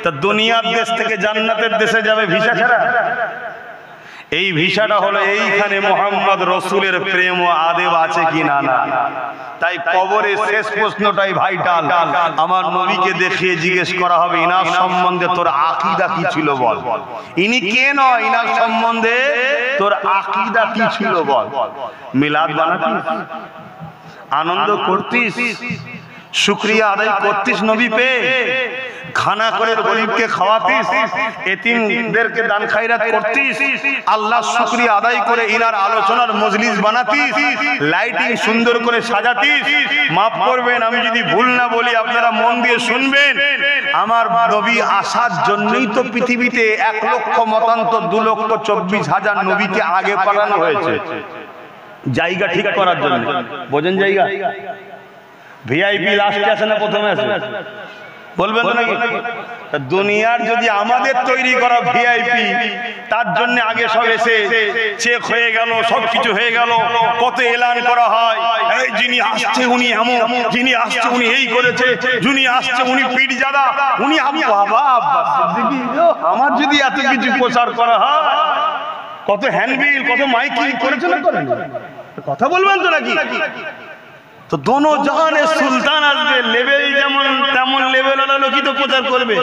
[SPEAKER 1] তা দুনিয়ার দেশ থেকে জান্নাতের দেশে যাবে ভিসা ছাড়া? এই ভিসাটা হলো এইখানে মুহাম্মদ রাসূলের প্রেম ও আদেব আছে কি না? না। তাই কবরের শেষ প্রশ্নটাই ভাইটাল। আমার নবীকে দেখিয়ে জিজ্ঞেস করা হবে, ইনার সম্বন্ধে তোর আকীদা কি ছিল বল। ইনি কে নয়, ইনার সম্বন্ধে তোর আকীদা কি ছিল বল। মিলাদ বানাতিস, আনন্দ করতিস, শুকরিয়া আদায় করতিস নবী পেয়ে, খানা করে গরিবকে খাওয়াতিস, এতিমদেরকে দান খায়রাত করতিস, আল্লাহর শুকরিয়া আদায় করে ইনার আলোচনার মজলিস বানাতিস, লাইটিং সুন্দর করে সাজাতিস। মাফ করবেন আমি যদি ভুল না বলি, আপনারা মন দিয়ে শুনবেন। আমার নবী আসার জন্যই তো পৃথিবীতে 1 লক্ষ মতান্তর 2,24,000 নবীকে আগে পাঠানো হয়েছে, জায়গা ঠিক করার জন্য। বোঝেন? জায়গা ভিআইপি লাস্টে আসে না প্রথমে আসে? বলবেন তো নাকি? দুনিয়ার যদি আমাদের তৈরি করা ভিআইপি, তার জন্য আগে সব এসে চেক হয়ে গেল, সবকিছু হয়ে গেল, কত এলান করা হয়, এই যিনি আসছে উনি এমন, যিনি আসছে উনি এই করেছে, যিনি আসছে উনি পীরজাদা, উনি বাবা আমার যদি এত কিছু প্রচার করা হয়, কত হ্যান্ডবিল, কত মাইকিং করেছে না করেন? কথা বলবেন তো নাকি? তো দোনো জাহানের সুলতান আসবে, লেভেল যেমন তেমন লেভেল ওলা লোকই তো প্রচার করবে।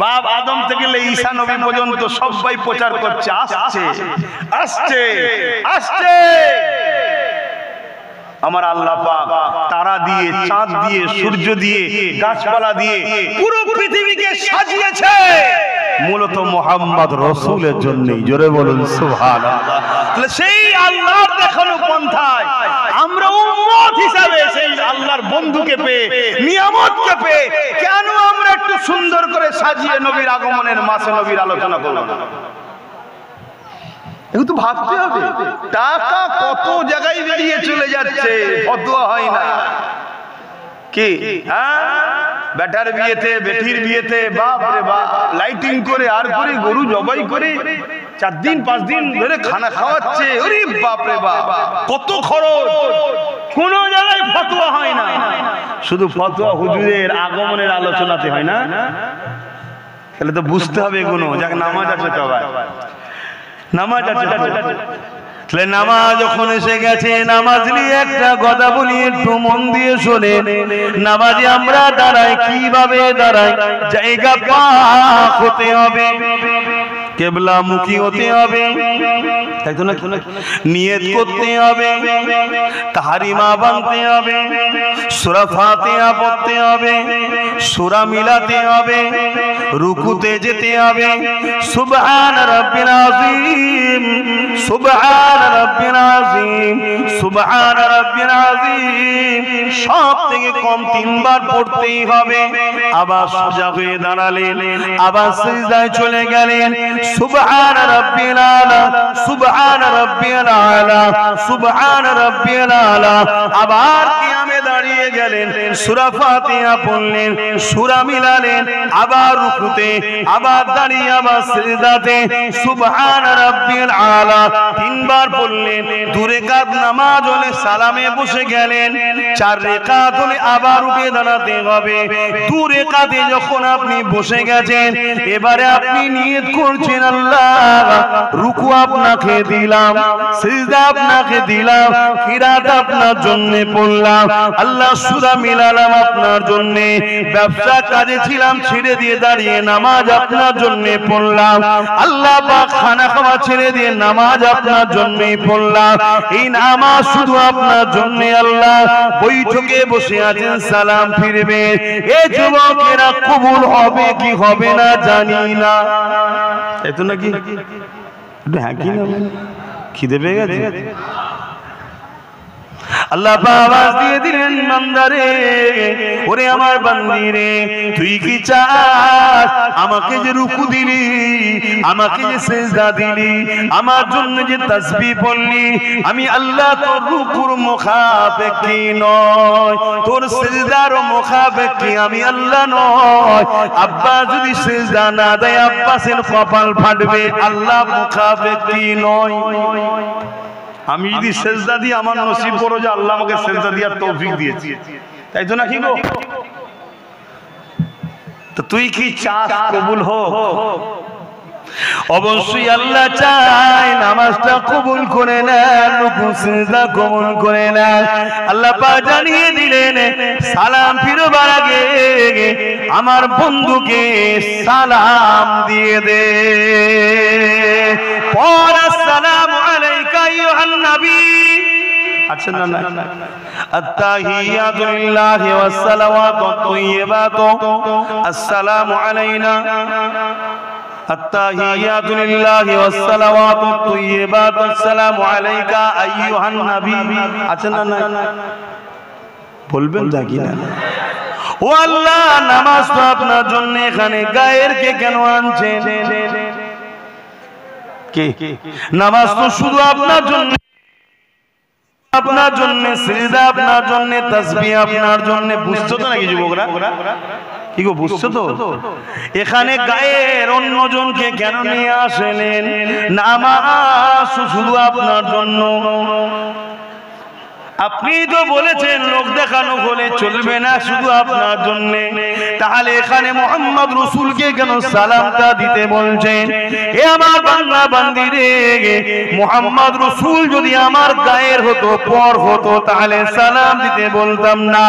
[SPEAKER 1] বাপ আদম থেকে ঈসা নবী পর্যন্ত সবাই প্রচার করছে আসছে আসছে আসছে। আমার আল্লাহ পাক তারা দিয়ে, চাঁদ দিয়ে, সূর্য দিয়ে, গাছপালা দিয়ে পুরো পৃথিবীকে সাজিয়েছে মূলত মুহাম্মদ রাসূলের জন্যই। জোরে বলুন সুবহানাল্লাহ। তাহলে সেই আল্লাহর দেখানো পন্থায় আমরা উম্মত হিসাবে সেই আল্লাহর বন্ধুকে পেয়ে, নিয়ামতকে পেয়ে, কেন আমরা একটু সুন্দর করে সাজিয়ে নবীর আগমনের মাসে নবীর আলোচনা করব না? এগুলো তো ভাবতে হবে। টাকা কত জায়গায় বেরিয়ে চলে যাচ্ছে, ফতোয়া হয় না কি? বেটার বিয়েতে, বেটির বিয়েতে বাপ রে বাপ লাইটিং করে, আর করে গরু জবাই করে 4 দিন 5 দিন ধরে খানা খাওয়াচ্ছে। ওরে বাপ রে বাপ, কত খরচ, কোন জায়গায় ফতোয়া হয় না। শুধু ফতোয়া হুজুরের আগমনের আলোচনাতে হয় না। তাহলে তো বুঝতে হবে এগুলো। যাক নামাজ আছে, সবাই নামাজ আছে। তাহলে নামাজ যখন এসে গেছে, নামাজ নিয়ে একটা কথা বলি, একটু মন দিয়ে শোনে। নামাজে আমরা দাঁড়াই, কিভাবে দাঁড়াই? জায়গা পাক হতে হবে, কেবলা মুখী হতে হবে, তাই তো না? নিয়ত করতে হবে, তাহরিমা বানতে হবে, সূরা ফাতিহা পড়তে হবে, সূরা মিলাতে হবে, রুকুতে যেতে হবে। সুবহান রাব্বিল আযীম, সুবহান রাব্বিল আযীম, সুবহান রাব্বিল আযীম সব থেকে কম 3 বার পড়তেই হবে। আবার সোজা হয়ে দাঁড়ালেন, আবার সিজদায় চলে গেলেন, সুবহান রাব্বিল আলা, সুবহান রাব্বিল আলা, সুবহান রাব্বিল আলা। আবার কিয়ামে দাঁড়িয়ে গেলেন, সূরা ফাতিহা পড়লেন, সূরা মিলালেন, আবার রুকুতে, আবার দাঁড়িয়ে, আবার সিজদাতে, সুবহান রাব্বিল আলা 3 বার পড়লেন। 2 রাকাত নামাজ হলে সালামে বসে গেলেন, 4 রাকাত হলে আবার উঠে দাঁড়াতে হবে। 2 রাকাতে যখন আপনি বসে গেছেন, এবারে আপনি নিয়ত করছেন, আল্লাহ রুকু আপনাকে দিলাম, সিজদা আপনাকে দিলাম, কিরাত আপনার জন্য পড়লাম, আল্লাহ সূরা মিলালাম আপনার জন্য, ব্যবসা কাজে ছিলাম ছেড়ে দিয়ে দাঁড়িয়ে নামাজ আপনার জন্য পড়লাম, আল্লাহ পাক খানা খাওয়া ছেড়ে দিয়ে নামাজ আপনার জন্যই পড়লাম। এই নামাজ শুধু আপনার জন্য। আল্লাহ বৈঠকে বসে আছেন, সালাম ফিরবে। এ যুবকেরা কবুল হবে কি হবে না জানি না। এত নাকি হ্যাঁ কি না খিদে পেয়ে গেছে? আল্লাহ আওয়াজ দিয়ে দিলেন, বান্দারে, ওরে আমার বান্দি রে, তুই কি চাস আমাকে যে রুকু দিলি, আমাকে যে সিজদা দিলি, আমার জন্য যে তাসবিহ পড়লি, আমি আল্লাহ তোর রুকুর মুখাপেক্ষী নয়, তোর সিজদার মুখাপেক্ষী আমি আল্লাহ নয়। আব্বা যদি সিজদা না দেয়, আব্বাসের কপাল ফাটবে, আল্লাহ মুখাপেক্ষী নয়। আমি যদি সেজদা দিই, আমার নসিব বড় যে আল্লাহ আমাকে সেজদা দেওয়ার তৌফিক দিয়েছে, তাই তো নাকি গো? তো তুই কি চাস কবুল হোক? অবশ্যই আল্লাহ চায় নামাজটা কবুল করে নেন, রুকু সিজদা কবুল করে নেন। আল্লাহ পাক জানিয়ে দিলেন, সালাম ফিরবার আগে আমার বন্ধুকে সালাম দিয়ে দে। পর আসসালামু আলাইকা আইয়ুহান নবী। আচ্ছা না না, আত্তাহিয়াতু লিল্লাহি ওয়াস সালাওয়াতু তাইয়্যিবাতু, আসসালামু আলাইনা, التحيات لله والصلوات الطيبات السلام عليك أيها النبي। আচ্ছা না না বলবেন নাকি না? ও আল্লাহ, নামাজ তো আপনার জন্য, এখানে গায়ের কে কেন আনছেন? কে নামাজ তো শুধু আপনার জন্য,
[SPEAKER 2] আপনার জন্য, সিজদা আপনার জন্য, তাসবিহ আপনার জন্য। বুঝছো তো নাকি যুবকরা? কি গো, বুঝছো তো? এখানে গায়ের অন্যজনকে কেন নিয়ে আসলেন? নামাজ শুধু আপনার জন্য। আপনি তো বলেছেন লোক দেখানো হলে চলবে না, শুধু আপনার জন্য। তাহলে এখানে মোহাম্মদ রসুলকে কেন সালামটা দিতে বলছেন? এ আমার বাংলা বান্দিরে, মোহাম্মদ রসুল যদি আমার গায়ের হতো, পর হতো, তাহলে সালাম দিতে বলতাম না।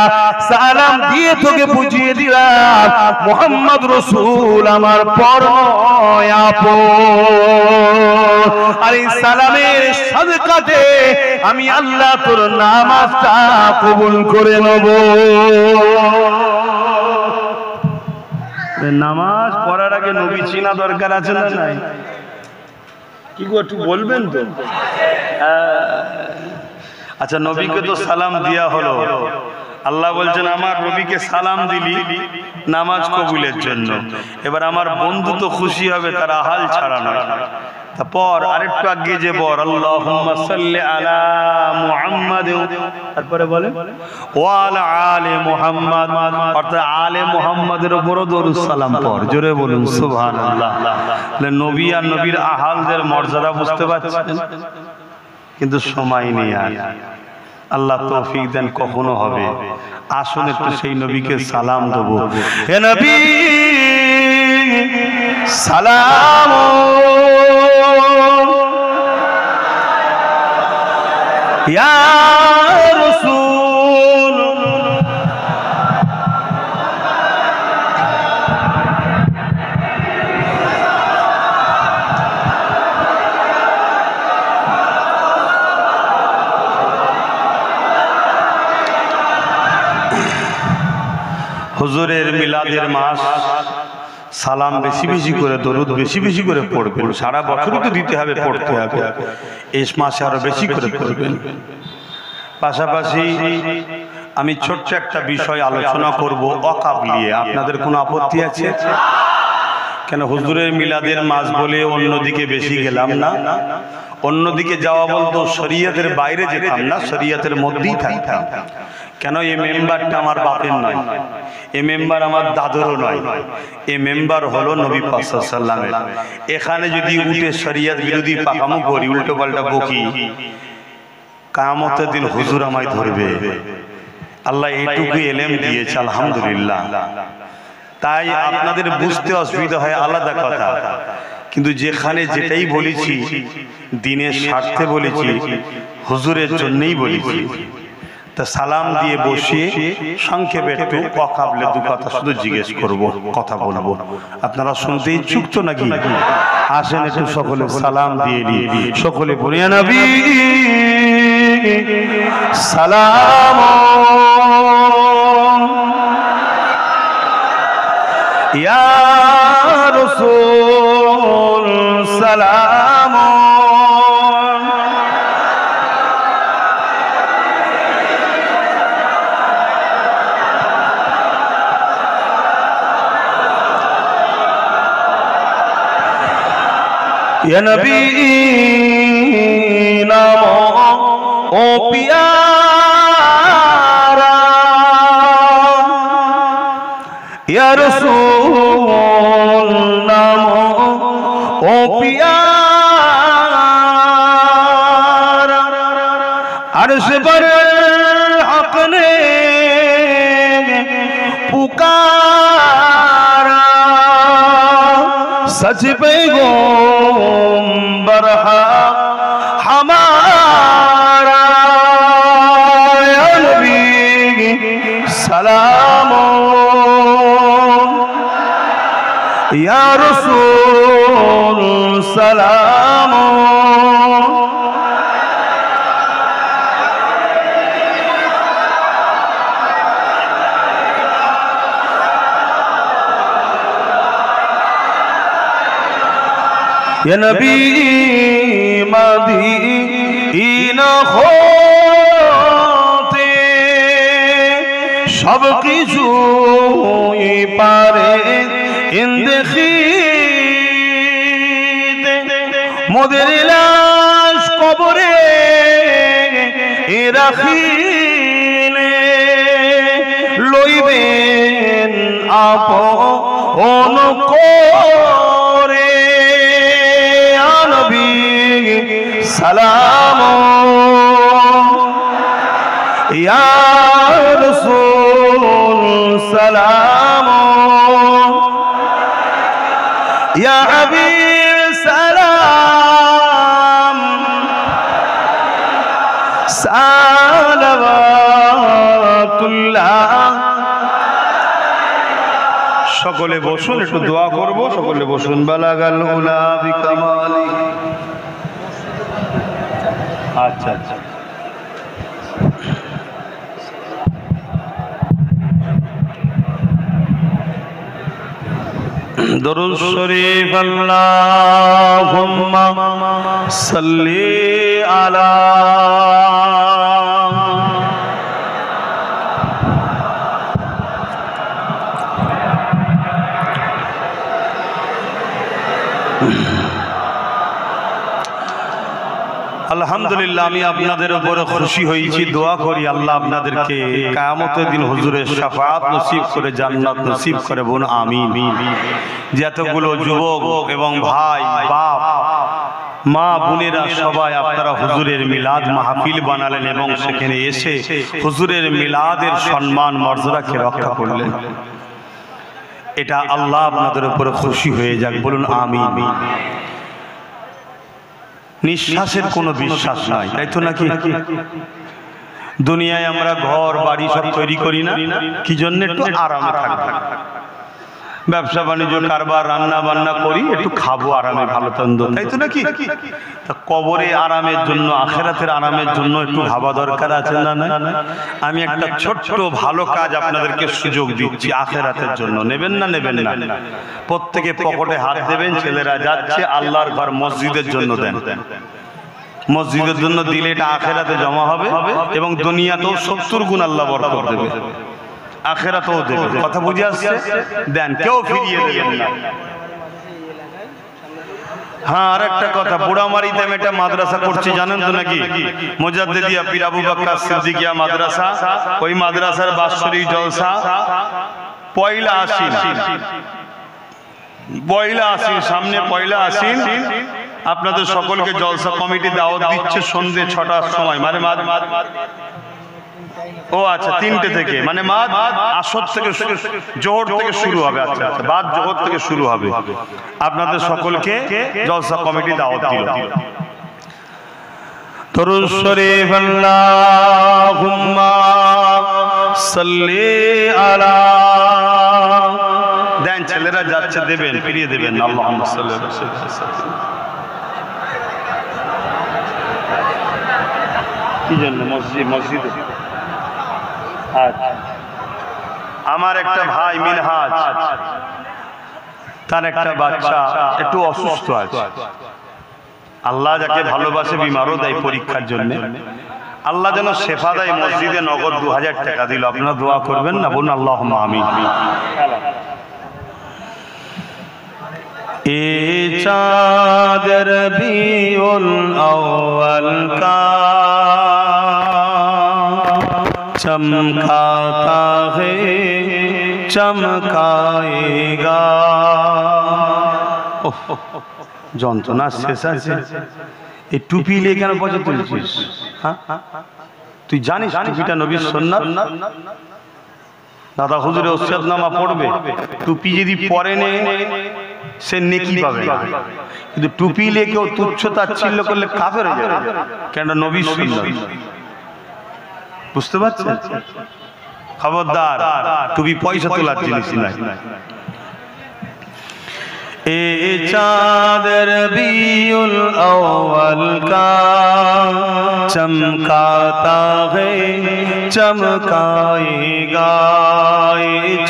[SPEAKER 2] সালাম দিয়ে তোকে বুঝিয়ে দিলাম মোহাম্মদ রসুল আমার পর নয়, আপন। আর এই সালামের সাদকাতে আমি আল্লাহ তোর নামাজটা কবুল করে নেব। নামাজ পড়ার আগে নবী চিনা দরকার আছে না নাই? কি গো, একটু বলবেন তো? আচ্ছা, নবীকে তো সালাম দেয়া হলো। আল্লাহ বলছেন আমার নবীকে সালাম দিলি নামাজ কবুলের জন্য। এবার আমার বন্ধু তো খুশি হবে, তার হাল ছাড়া নয়। তারপর আরেকটু আগে যে বল, আল্লাহুম্মা সাল্লি আলা মুহাম্মাদ, তারপরে বলে ওয়া আলা আলি মুহাম্মাদ, অর্থাৎ আলে মুহাম্মাদের উপর দরুদ সালাম পড়। জোরে বলুন সুবহানাল্লাহ। নবী আর নবীর আহালদের মর্যাদা বুঝতে পারছেন? কিন্তু সময় নেই আর। আল্লাহ তৌফিক দেন কখনো হবে। আসুন একটু সেই নবীকে সালাম দেবো। হে নবী সালাম ইয়া রাসূল, হুজুরের মিলাদের মাস, সালাম বেশি বেশি করে, দরুদ বেশি বেশি করে পড়বেন। সারা বছরই তো দিতে হবে, পড়তে হবে, এই মাসে আরো বেশি করে পড়বেন। পাশাপাশি আমি ছোট্ট একটা বিষয় আলোচনা করব, ওয়াকফ নিয়ে। আপনাদের কোনো আপত্তি আছে? কেন হুজুরের মিলাদের মাস বলে অন্যদিকে বেশি গেলাম না? অন্যদিকে যাওয়া বলতো শরীয়তের বাইরে যেতাম না, শরীয়তের মধ্যেই থাকতাম। কেন? এই মেম্বারটা আমার বাপের নয়, এ মেম্বার আমার দাদুরও নয়, এ মেম্বার হলো নবী পাক সাল্লাল্লাহু আলাইহি ওয়াসাল্লামের। এখানে যদি উঠে শরীয়ত বিরোধী পাকামো করি, উল্টো পাল্টা বকি, কিয়ামতের দিন হুজুর আমায় ধরবে। আল্লাহ এইটুকু এলেম দিয়েছে, আলহামদুলিল্লাহ। তাই আপনাদের বুঝতে অসুবিধা হয় আলাদা কথা, কিন্তু যেখানে যেটাই বলেছি দ্বীনের স্বার্থে বলেছি, হুজুরের জন্যই বলেছি। তা সালাম দিয়ে বসিয়ে সংক্ষেপে একটু ওয়াকফে দু কথা শুধু জিজ্ঞেস করব, কথা বলবো। আপনারা শুনতে ইচ্ছুক তো নাকি? আসেন একটু সকলে সালাম দিয়ে নিই। সকলে বলি ইয়া নবী সালাম, ইয়া রাসূল সালাম, ইয়া নবী নাম ও পিয়ারা, ইয়া রাসূল নাম ও পিয়ারা, আরশ पर हक ने पुकारा, सच पैगंबर हमारा, या नबी सलाम, या रसूल सलाम। या नबी मदीना होते सब কিছুই পারে ইন্দেখিতে, মোদের লাশ কবরে রাখিলে লইবেন আপন করে নবী সালাম ইয়া রাসূল সালাম ইয়া হাবিব সালাম সালাওয়াতুল্লাহ। সকলে বসুন, একটু দোয়া করব। সকলে বসুন। বালাগাল উলা বিকামালি। আচ্ছা আচ্ছা, দরুদ শরীফ আল্লাহুম্মা সাল্লি আলা আলহামদুলিল্লাহ। আমি আপনাদের উপরে খুশি হয়েছি। দোয়া করি আল্লাহ আপনাদেরকে কিয়ামতের দিন হুজুরের শাফাআত নসিব করে, জান্নাত নসিব করে। বোন আমিন। যতগুলো যুবক এবং ভাই, বাপ, মা, বোনেরা সবাই আপনারা হুজুরের মিলাদ মাহফিল বানালেন এবং সেখানে এসে হুজুরের মিলাদের সম্মান মর্যাদাকে রক্ষা করলেন। এটা আল্লাহ আপনাদের উপরে খুশি হয়ে যাক। বলুন আমিন। নিঃশ্বাসের কোনো বিশ্বাস নাই, তাই তো নাকি? দুনিয়ায় আমরা ঘর বাড়ি সব তৈরি করি না কি জন্য? একটু আরামে থাকবো। ব্যবসা বাণিজ্য কারবার রান্না বান্না করি, একটু খাবো আরামে, ভালো তন্দ, তাই তো নাকি? কবরে আরামের জন্য, আখেরাতের আরামের জন্য একটু ভাবা দরকার আছে না? না, আমি একটা ছোট্ট ভালো কাজ আপনাদেরকে সুযোগ দিচ্ছি আখেরাতের জন্য। নেবেন না? নেবেন না? প্রত্যেকে পকেটে হাত দেবেন। ছেলেরা যাচ্ছে আল্লাহর ঘর মসজিদের জন্য দেন। মসজিদের জন্য দিলে এটা আখেরাতে জমা হবে এবং দুনিয়াতেও 70 গুণ আল্লাহ বরকত দেবে, আখেরাতেও দেবে। কথা বুঝে আসছে? দেন, কেউ ফিরিয়ে দেবেন না। হ্যাঁ, আর একটা কথা, বুড়ামারিতে আমি একটা মাদ্রাসা করছি, জানেন তো নাকি? মুজাদ্দিদিয়া পীর আবু বকর সিদ্দিকিয়া মাদ্রাসা। ওই মাদ্রাসার বাৎসরিক জলসা পয়লা আশ্বিন, সামনে পয়লা আশ্বিন। আপনাদের সকলকে জলসা কমিটি দাওয়াত দিচ্ছে সন্ধ্যে 6টার সময়, মানে ও আচ্ছা 3টে থেকে, মানে আসর থেকে, জোহর থেকে শুরু হবে। আচ্ছা আচ্ছা, বাদ জোহর থেকে শুরু হবে। আপনাদের সকলকে জলসা কমিটি দাওয়াত দিল। দরুদ শরীফ আল্লাহুম্মা সাল্লি আলা। দেন, ছেলেরা যাচ্ছে, দেবেন, ফিরিয়ে দেবেন। আল্লাহুম্মা সাল্লি আলা সাইয়্যিদিনা। কি জন্য? মসজিদে। আমার একটা ভাই মিনহাজ, তার একটা বাচ্চা একটু অসুস্থ আছে। আল্লাহ যাকে ভালোবাসে বিমারও দেয় পরীক্ষার জন্য। আল্লাহ যেন শেফা দেয়। মসজিদে নগদ 2000 টাকা দিল। আপনারা দোয়া করবেন না? বলুন আল্লাহুম্মা আমিন। এ চাঁদ রবিউল আউয়াল কা चमकाता है चमकाएगा। যন্ত্রণা শেষ আছে? এই টুপি নিয়ে কেন পয়সা তুলছিস? হ্যাঁ, তুই জানিস টুপিটা নবীর সুন্নাত? দাদা হুজুরে ওসিয়তনামা পড়বে, টুপি যদি পরে নে সে নেকি পাবে, কিন্তু টুপি নিয়ে কেউ তুচ্ছ তাচ্ছিল্য করলে কাফের হয়ে যাবে। কেন? নবীর সুন্নাত। বুঝতে পারছেন? খবরদার, টুপি পয়সা তোলার জিনিস নাই। ए चाँद रबीउल अव्वल का चमकाता है चमकाएगा। ए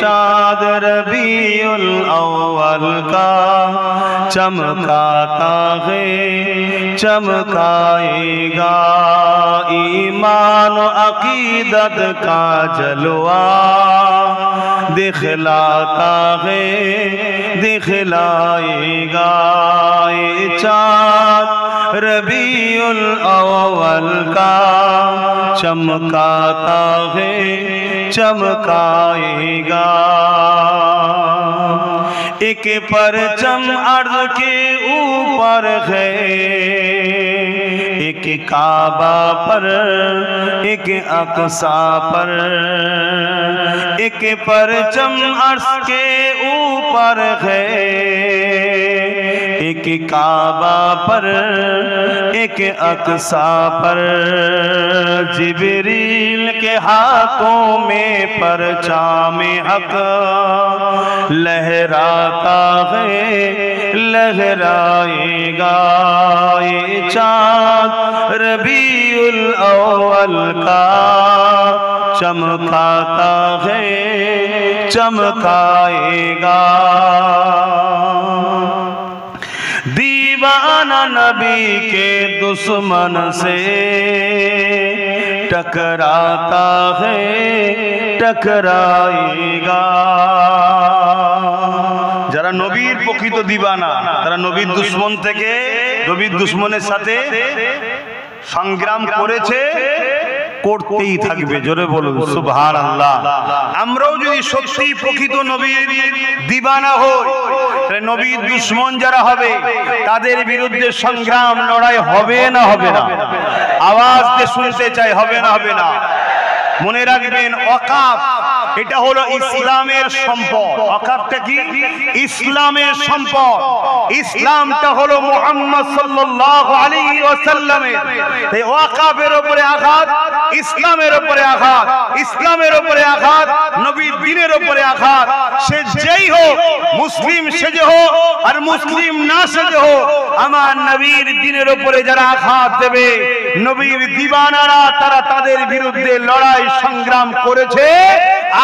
[SPEAKER 2] चाँद रबीउल अव्वल का चमकाता है चमकाएगा। ईमान अकीदत का जलवा दिखलाता है दिखलाएगा। ये चाँद रबीउल अव्वल का चमकाता है चमकाएगा। एक परचम अर्ज़ के ऊपर है, एक काबा पर एक अक़सा पर। एक परचम अर्श के ऊपर है, एक काबा पर एक अक़सा पर। जिब्रील के हाथों में परचामे हक लहराता है लहराएगा। ये चाँद रबीउल अव्वल का चमकाता है चमकाएगा। दीवाना नबी के दुश्मन से टकराता है टकराएगा। যারা নবীর প্রকৃত দিবানা তারা নবীর দুশমন থেকে নবীর দুশমনের সাথে সংগ্রাম করেছে, করতেই থাকবে। জোরে বলুন সুবহানাল্লাহ। আমরাও যদি সত্যি প্রকৃত নবীর দিবানা হই, তাহলে নবীর দুশমন যারা হবে তাদের বিরুদ্ধে সংগ্রাম লড়াই হবে না হবে না? আওয়াজ দিয়ে শুনতে চাই, হবে না হবে না? মনে রাখবেন, ওয়াকাফ এটা হলো ইসলামের সম্পদ। ওয়াকাফটা কি? ইসলামের সম্পদ। ইসলামটা হলো মুহাম্মদ সাল্লাল্লাহু আলাইহি ওয়াসাল্লামের। তাই ওয়াকাফের উপরে আঘাত, ইসলামের উপরে আঘাত, ইসলামের উপরে আঘাত, নবীর দ্বীনের উপরে আঘাত। সে যেই হোক, মুসলিম সেজে হোক আর মুসলিম না সেজে হোক, আমার নবীর দ্বীনের উপরে যারা আঘাত দেবে, নবীর দিবানারা, তারা তাদের বিরুদ্ধে লড়াই সংগ্রাম করেছে,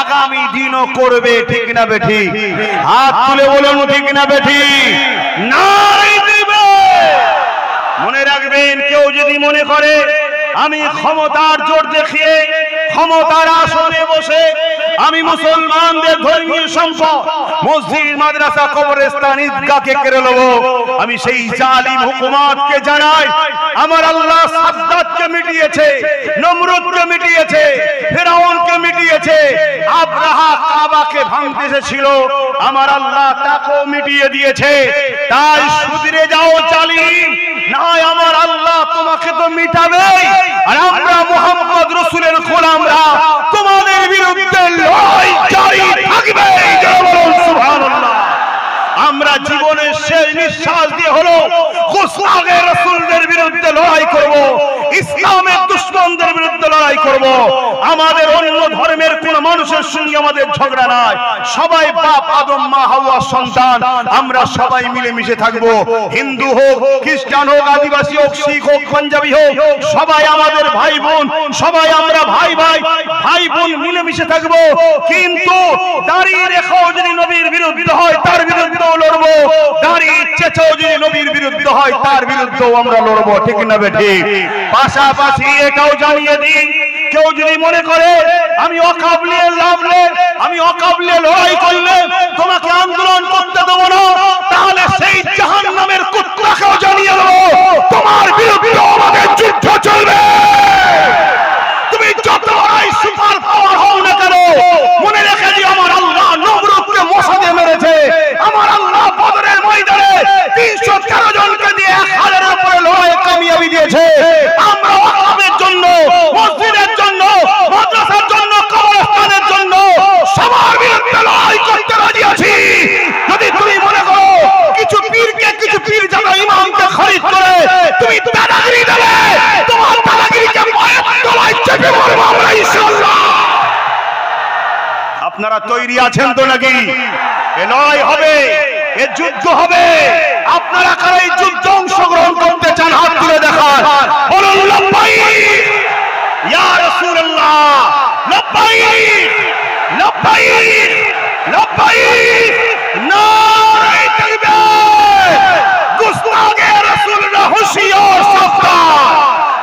[SPEAKER 2] আগামী দিনও করবে। ঠিক না বেঠি? হাত তুলে বলুন ঠিক না বেঠি? নারে দিবে। মনে রাখবেন, কেউ যদি মনে করে আমি ক্ষমতার জোর দেখিয়ে ক্ষমতার আসনে বসে আমি মুসলমানদের ধর্মীয় সম্পদ মসজিদ মাদ্রাসা কবরস্থান ঈদগাহকে কেড়ে নেব, আমি সেই জালিম হুকুমতকে জানাই, আমার আল্লাহ সাদ্দাতকে মিটিয়েছে, নমরুদকে মিটিয়েছে, ফিরাউনকে মিটিয়েছে, আব্রাহা কাবাকে ভাঙতে এসেছিল, আমার আল্লাহ তাকেও মিটিয়ে দিয়েছে। তাই শুধরে যাও জালিম, না আমার আল্লাহ তোমাকে তো মিটাবে, আর আমরা মুহাম্মদ রাসূলের গোলামরা তোমাদের বিরুদ্ধে লড়াই জারি থাকবে। সুবহানাল্লাহ। আমরা জীবনের শেষ নিঃশ্বাস দিয়ে হলো গুস্তাখে রাসূলদের বিরুদ্ধে লড়াই করব, ইসলামের দুশমনদের বিরুদ্ধে লড়াই করব। আমাদের অন্য ধর্মের কোন মানুষের সঙ্গে আমাদের ঝগড়া নাই। সবাই বাপ আদম মা হাওয়ার সন্তান, আমরা সবাই মিলেমিশে থাকব। হিন্দু হোক, খ্রিস্টান হোক, আদিবাসী হোক, শিখ হোক, পাঞ্জাবি হোক, সবাই আমাদের ভাই বোন, সবাই আমরা ভাই ভাই ভাই বোন মিলেমিশে থাকব। কিন্তু দাঁড়িয়ে রেখাও যদি নবীর বিরুদ্ধে হয় তার বিরুদ্ধেও লড়বো, দাঁড়িয়ে চেঁচাও যদি নবীর বিরুদ্ধে হয় তার বিরুদ্ধেও আমরা লড়বো। ঠিক না বেঠিক? পাশাপাশি এটাও জানিয়ে দিই, কেউ যদি মনে করে আমি অকাবলে লাভলে, আমি অকাবলে লড়াই করলে তোমাকে আন্দোলন করতে দেবো না, তাহলে সেই জাহান্নামের কুত্তাকেও জানিয়ে দেবো তোমার বিরুদ্ধে আমাদের যুদ্ধ চলবে। তুমি যত বড়ই সুপার পাওয়ার হও না কেন, মনে রেখে দিও আমার আল্লাহ নমরুদকে মশাতে মেরেছে, আমার আল্লাহ বদরের ময়দানে 313 জনকে দিয়ে 1000 এর উপরে লড়াই কামিয়াবি দিয়েছে। আমরা ওয়াকাফের জন্য, মসজিদের জন্য, মাদ্রাসার জন্য, কবরস্থানের জন্য সবার বিরুদ্ধে লড়াই করতে রাজি আছি। যদি তুমি মনে করো কিছু পীরকে, কিছু পীর জানা ইমামকে খরিদ করে তুমি দাদাগিরি দেবে, তোমার দাদাগিরিকে পায়ের তলায় চেপে মারবো আমরা ইনশাআল্লাহ। আপনারা তৈরি আছেন তো নাকি? এ লড়াই হবে, এ যুদ্ধ হবে। আপনারা কারা এই যুদ্ধে অংশগ্রহণ করতে চান হাত তুলে দেখান। বলুন লাব্বাইক ইয়া রাসূলুল্লাহ, লাব্বাইক লাব্বাইক লাব্বাইক। নারে তাকবীর। গুস্তাখে রাসূলুল্লাহ হুঁশিয়ার সাবধান,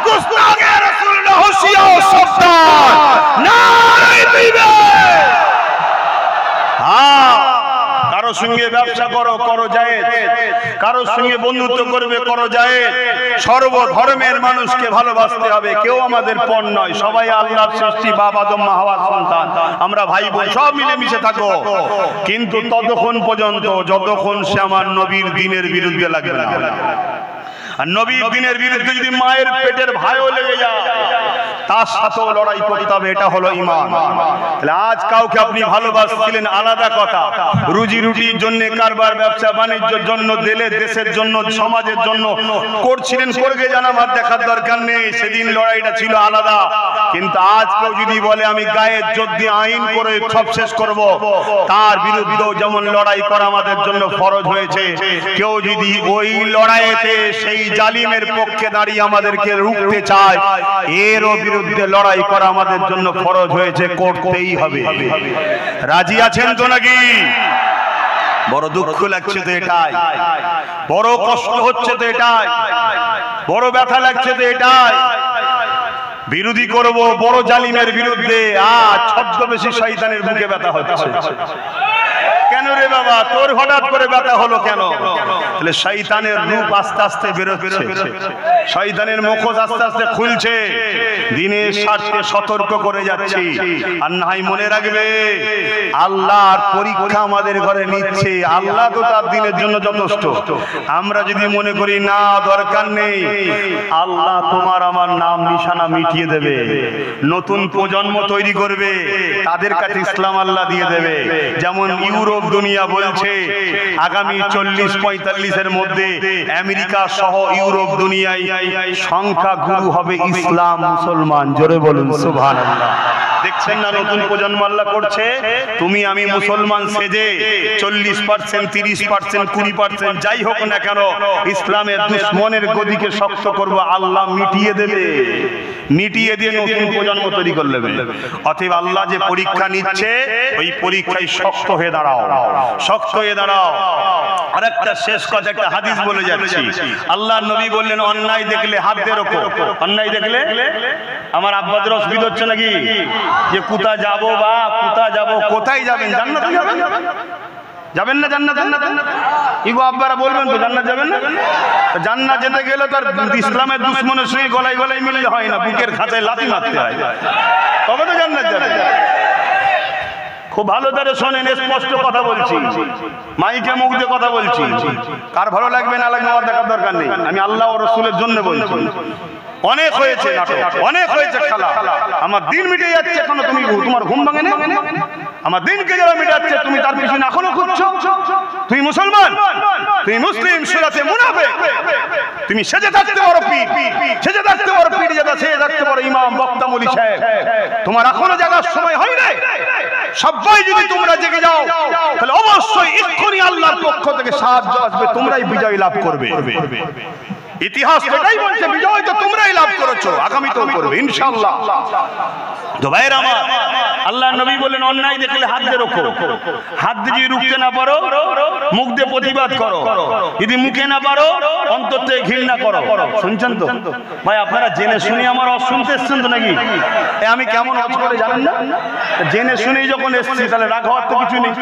[SPEAKER 2] গুস্তাখে রাসূলুল্লাহ হুঁশিয়ার সাবধান। নারে তাকবীর। কারো সঙ্গে
[SPEAKER 1] দিয়ে ব্যবসা করো জায়েজ, কারোর সঙ্গে বন্ধুত্ব করবে করো জায়েজ। সর্বধর্মের মানুষকে ভালোবাসতে হবে, কেউ আমাদের পণ নয়, সবাই আল্লাহর সৃষ্টি, বাপ আদম মা হাওয়ার সন্তান, আমরা ভাই বোন সব মিলেমিশে থাকো। কিন্তু ততক্ষণ পর্যন্ত যতক্ষণ সে আমার নবীর দ্বীনের বিরুদ্ধে লাগবে না। আর নবীর দ্বীনের বিরুদ্ধে যদি মায়ের পেটের ভাইও লেগে যায় তার সাথেও লড়াই করতে হবে, এটা হলো ঈমান। তাহলে আজ কাউকে আপনি ভালোবাসছিলেন আলাদা কথা, রুজি রুটির জন্য, কারবার ব্যবসা বাণিজ্যের জন্য, দেশের জন্য, সমাজের জন্য করছিলেন, করবে জানা আমার দেখার দরকার নেই, সেদিন লড়াইটা ছিল আলাদা। কিন্তু আজ কেউ যদি বলে আমি গায়ের জোর দিয়ে আইন করে সব শেষ করব, তার বিরুদ্ধেও যেমন লড়াই করা আমাদের জন্য ফরজ হয়েছে। কেউ যদি ওই লড়াইতে সেই জালিমের পক্ষে দাঁড়িয়ে আমাদেরকে রুখতে চায়, এরও বিরুদ্ধে লড়াই করা আমাদের জন্য ফরজ হয়েছে, করতেই হবে। রাজি আছেন তো নাকি? বড় দুঃখ লাগছে তো এটাই, বড় কষ্ট হচ্ছে তো এটাই, বড় ব্যথা লাগছে তো এটাই। বিরোধী করব বড় জালিমের বিরুদ্ধে, আজ ছদ্মবেশী শয়তানের বুকে ব্যথা হচ্ছে। কেন রে বাবা, তোর হঠাৎ করে ব্যথা হলো কেন? তাহলে শয়তানের রূপ আস্তে আস্তে বেরোচ্ছে, শয়তানের মুখোশ আস্তে আস্তে খুলছে, দিনের স্বার্থে সতর্ক করে যাচ্ছি। আর নাই মনে রাখবে, আল্লাহর পরীক্ষা আমাদের ঘরে নিচ্ছে, আল্লাহ তো তার দিনের জন্য যথেষ্ট। আমরা যদি মনে করি না দরকার নেই, আল্লাহ তোমার আমার নাম নিশানা মিটিয়ে দেবে, নতুন প্রজন্ম তৈরি করবে, তাদের কাছে ইসলাম আল্লাহ দিয়ে দেবে। যেমন ইউরোপ দুনিয়া বলছে আগামী 40-45-এর মধ্যে আমেরিকা সহ ইউরোপ দুনিয়ায় সংখ্যা গুরু হবে ইসলাম মুসলমান। জোরে বলুন সুবহানাল্লাহ। দেখছেন না নতুন প্রজন্ম আল্লাহ করছে, তুমি আমি মুসলমান সেজে 40%, 30%, 20% যাই হোক না কেন ইসলামের দুশ্মনের গদিকে শক্ত করব, আল্লাহ মিটিয়ে দেবে, মিটিয়ে দিয়ে নতুন প্রজন্ম তৈরি করে নেবে। অতএব আল্লাহ যে পরীক্ষা নিচ্ছে, ওই পরীক্ষায় শক্ত হয়ে দাঁড়াও, শক্ত হয়ে দাঁড়াও। আর একটা শেষ কথা, একটা হাদিস বলে যাচ্ছি। আল্লাহর নবী বললেন অন্যায় দেখলে হাত দিয়ে রোখো। অন্যায় দেখলে, আমার আব্বাদের অসুবিধা হচ্ছে নাকি যে কোথা যাব, বা কোথা যাব, কোথায় যাবেন? জান্নাতে যাবেন, যাবেন না জান্নাত? ইগো আব্বারা বলবেন তো জান্নাত যাবেন না? জান্নাত যেতে গেলে তার ইসলামের দুশমনের সঙ্গে গলায় গলায় মিললে হয় না, বুকের খাঁচায় লাথি মারতে হয়, তবে তো জান্নাত যাবে। খুব ভালো করে শোনেন, স্পষ্ট কথা বলছি, মাইকে মুখ দিয়ে কথা বলছি। কার ভালো লাগবে না লাগবে আমার দেখার দরকার নেই, আমি আল্লাহ ও রাসূলের জন্য বলছি। অনেক হয়েছে নাটক, অনেক হয়েছে খেলা, আমার দিন মিটে যাচ্ছে, এখনো তুমি তোমার ঘুম ভাঙে না? আমার দিনকে যারা মিটাচ্ছে তুমি তার পিছনে এখনো ঘুরছো? তুমি মুসলমান, তুমি মুসলিম, সূরাতে মুনাফিক, তুমি সেজে থাকতে পারো পীর, সেজে থাকতে পারো পীর জাদা, সেজে থাকতে পারো ইমাম, বক্তা, মুলি সাহেব, তোমার এখনো জাগার সময় হয় নাই। সবাই যদি তোমরা জেগে যাও তাহলে অবশ্যই এক্ষুনি আল্লাহর পক্ষ থেকে সাহায্য আসবে, তোমরাই বিজয় লাভ করবে। ইতিহাস এটাই বলছে, বিজয় তো তোমরাই লাভ করেছো, আগামী তো করবে ইনশাআল্লাহ। তো ভাইরা আমার, আল্লাহর নবী বলেন অন্যায় দেখলে হাত দিয়ে রোখো। হাত দিয়ে যদি রুখতে না পারো, মুখ দিয়ে প্রতিবাদ করো। যদি মুখে না পারো, অন্তর থেকে ঘৃণা করো। শুনছেন তো ভাই? আপনারা জেনে শুনে আমার অশুনতে এসছেন তো নাকি? আমি কেমন অজ করে জানেন না? জেনে শুনেই যখন এসছি তাহলে রাগ হওয়ার তো কিছু নেই।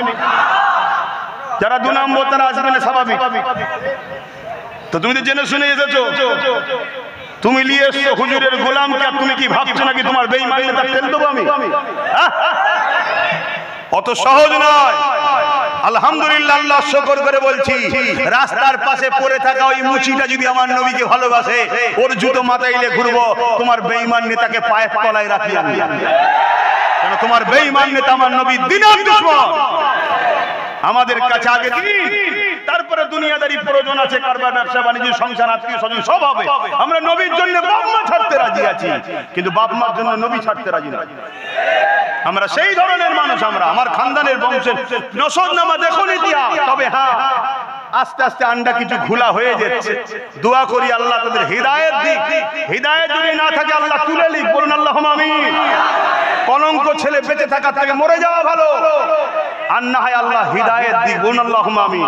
[SPEAKER 1] যারা 2 নম্বর তারা আসবে না, স্বাভাবিক। তো তুমি তো জেনে শুনে এসেছো, তুমি নিয়ে এসছো হুজুরের গোলামকে, তুমি কি ভাবছো নাকি তোমার বেঈমানি তার তেল দেবো আমি? অত সহজ নয়। আলহামদুলিল্লাহ, আল্লাহ শুকর করে বলছি, রাস্তার পাশে পড়ে থাকা ওই মুচিটা যদি আমার নবীকে ভালোবাসে, ওর জুতো মাথাইলে ঘুরবো, তোমার বেঈমান নেতাকে পায়ের তলায় রাখি আমি। কেন? তোমার বেঈমান নেতা আমার নবী দ্বীনের দুশমন। আমাদের কাছে আগে দিন, তারপরে দুনিয়াদারি প্রয়োজন আছে, কারবার, ব্যবসা বাণিজ্য, সংসার, আত্মীয় স্বজন সব হবে। আমরা নবীর জন্য বাপ মা ছাড়তে রাজি আছি, কিন্তু বাপ মার জন্য নবী ছাড়তে রাজি না। আমরা সেই ধরনের মানুষ, আমরা আমার খানদানের বংশের নসবনামা দেখুন ইতিহাস। তবে হ্যাঁ, আস্তে আস্তে আন্ডা কিছু খোলা হয়ে যাচ্ছে। দোয়া করি আল্লাহ তাদের হিদায়াত দিক। হিদায়াত যদি না থাকে আল্লাহ তুলে লিখ, বলুন আল্লাহুম্মা আমিন। কলঙ্ক ছেলে বেঁচে থাকার থেকে মরে যাওয়া ভালো। আর না হয় আল্লাহ হিদায়াত দিক, বলুন আল্লাহুম্মা আমিন।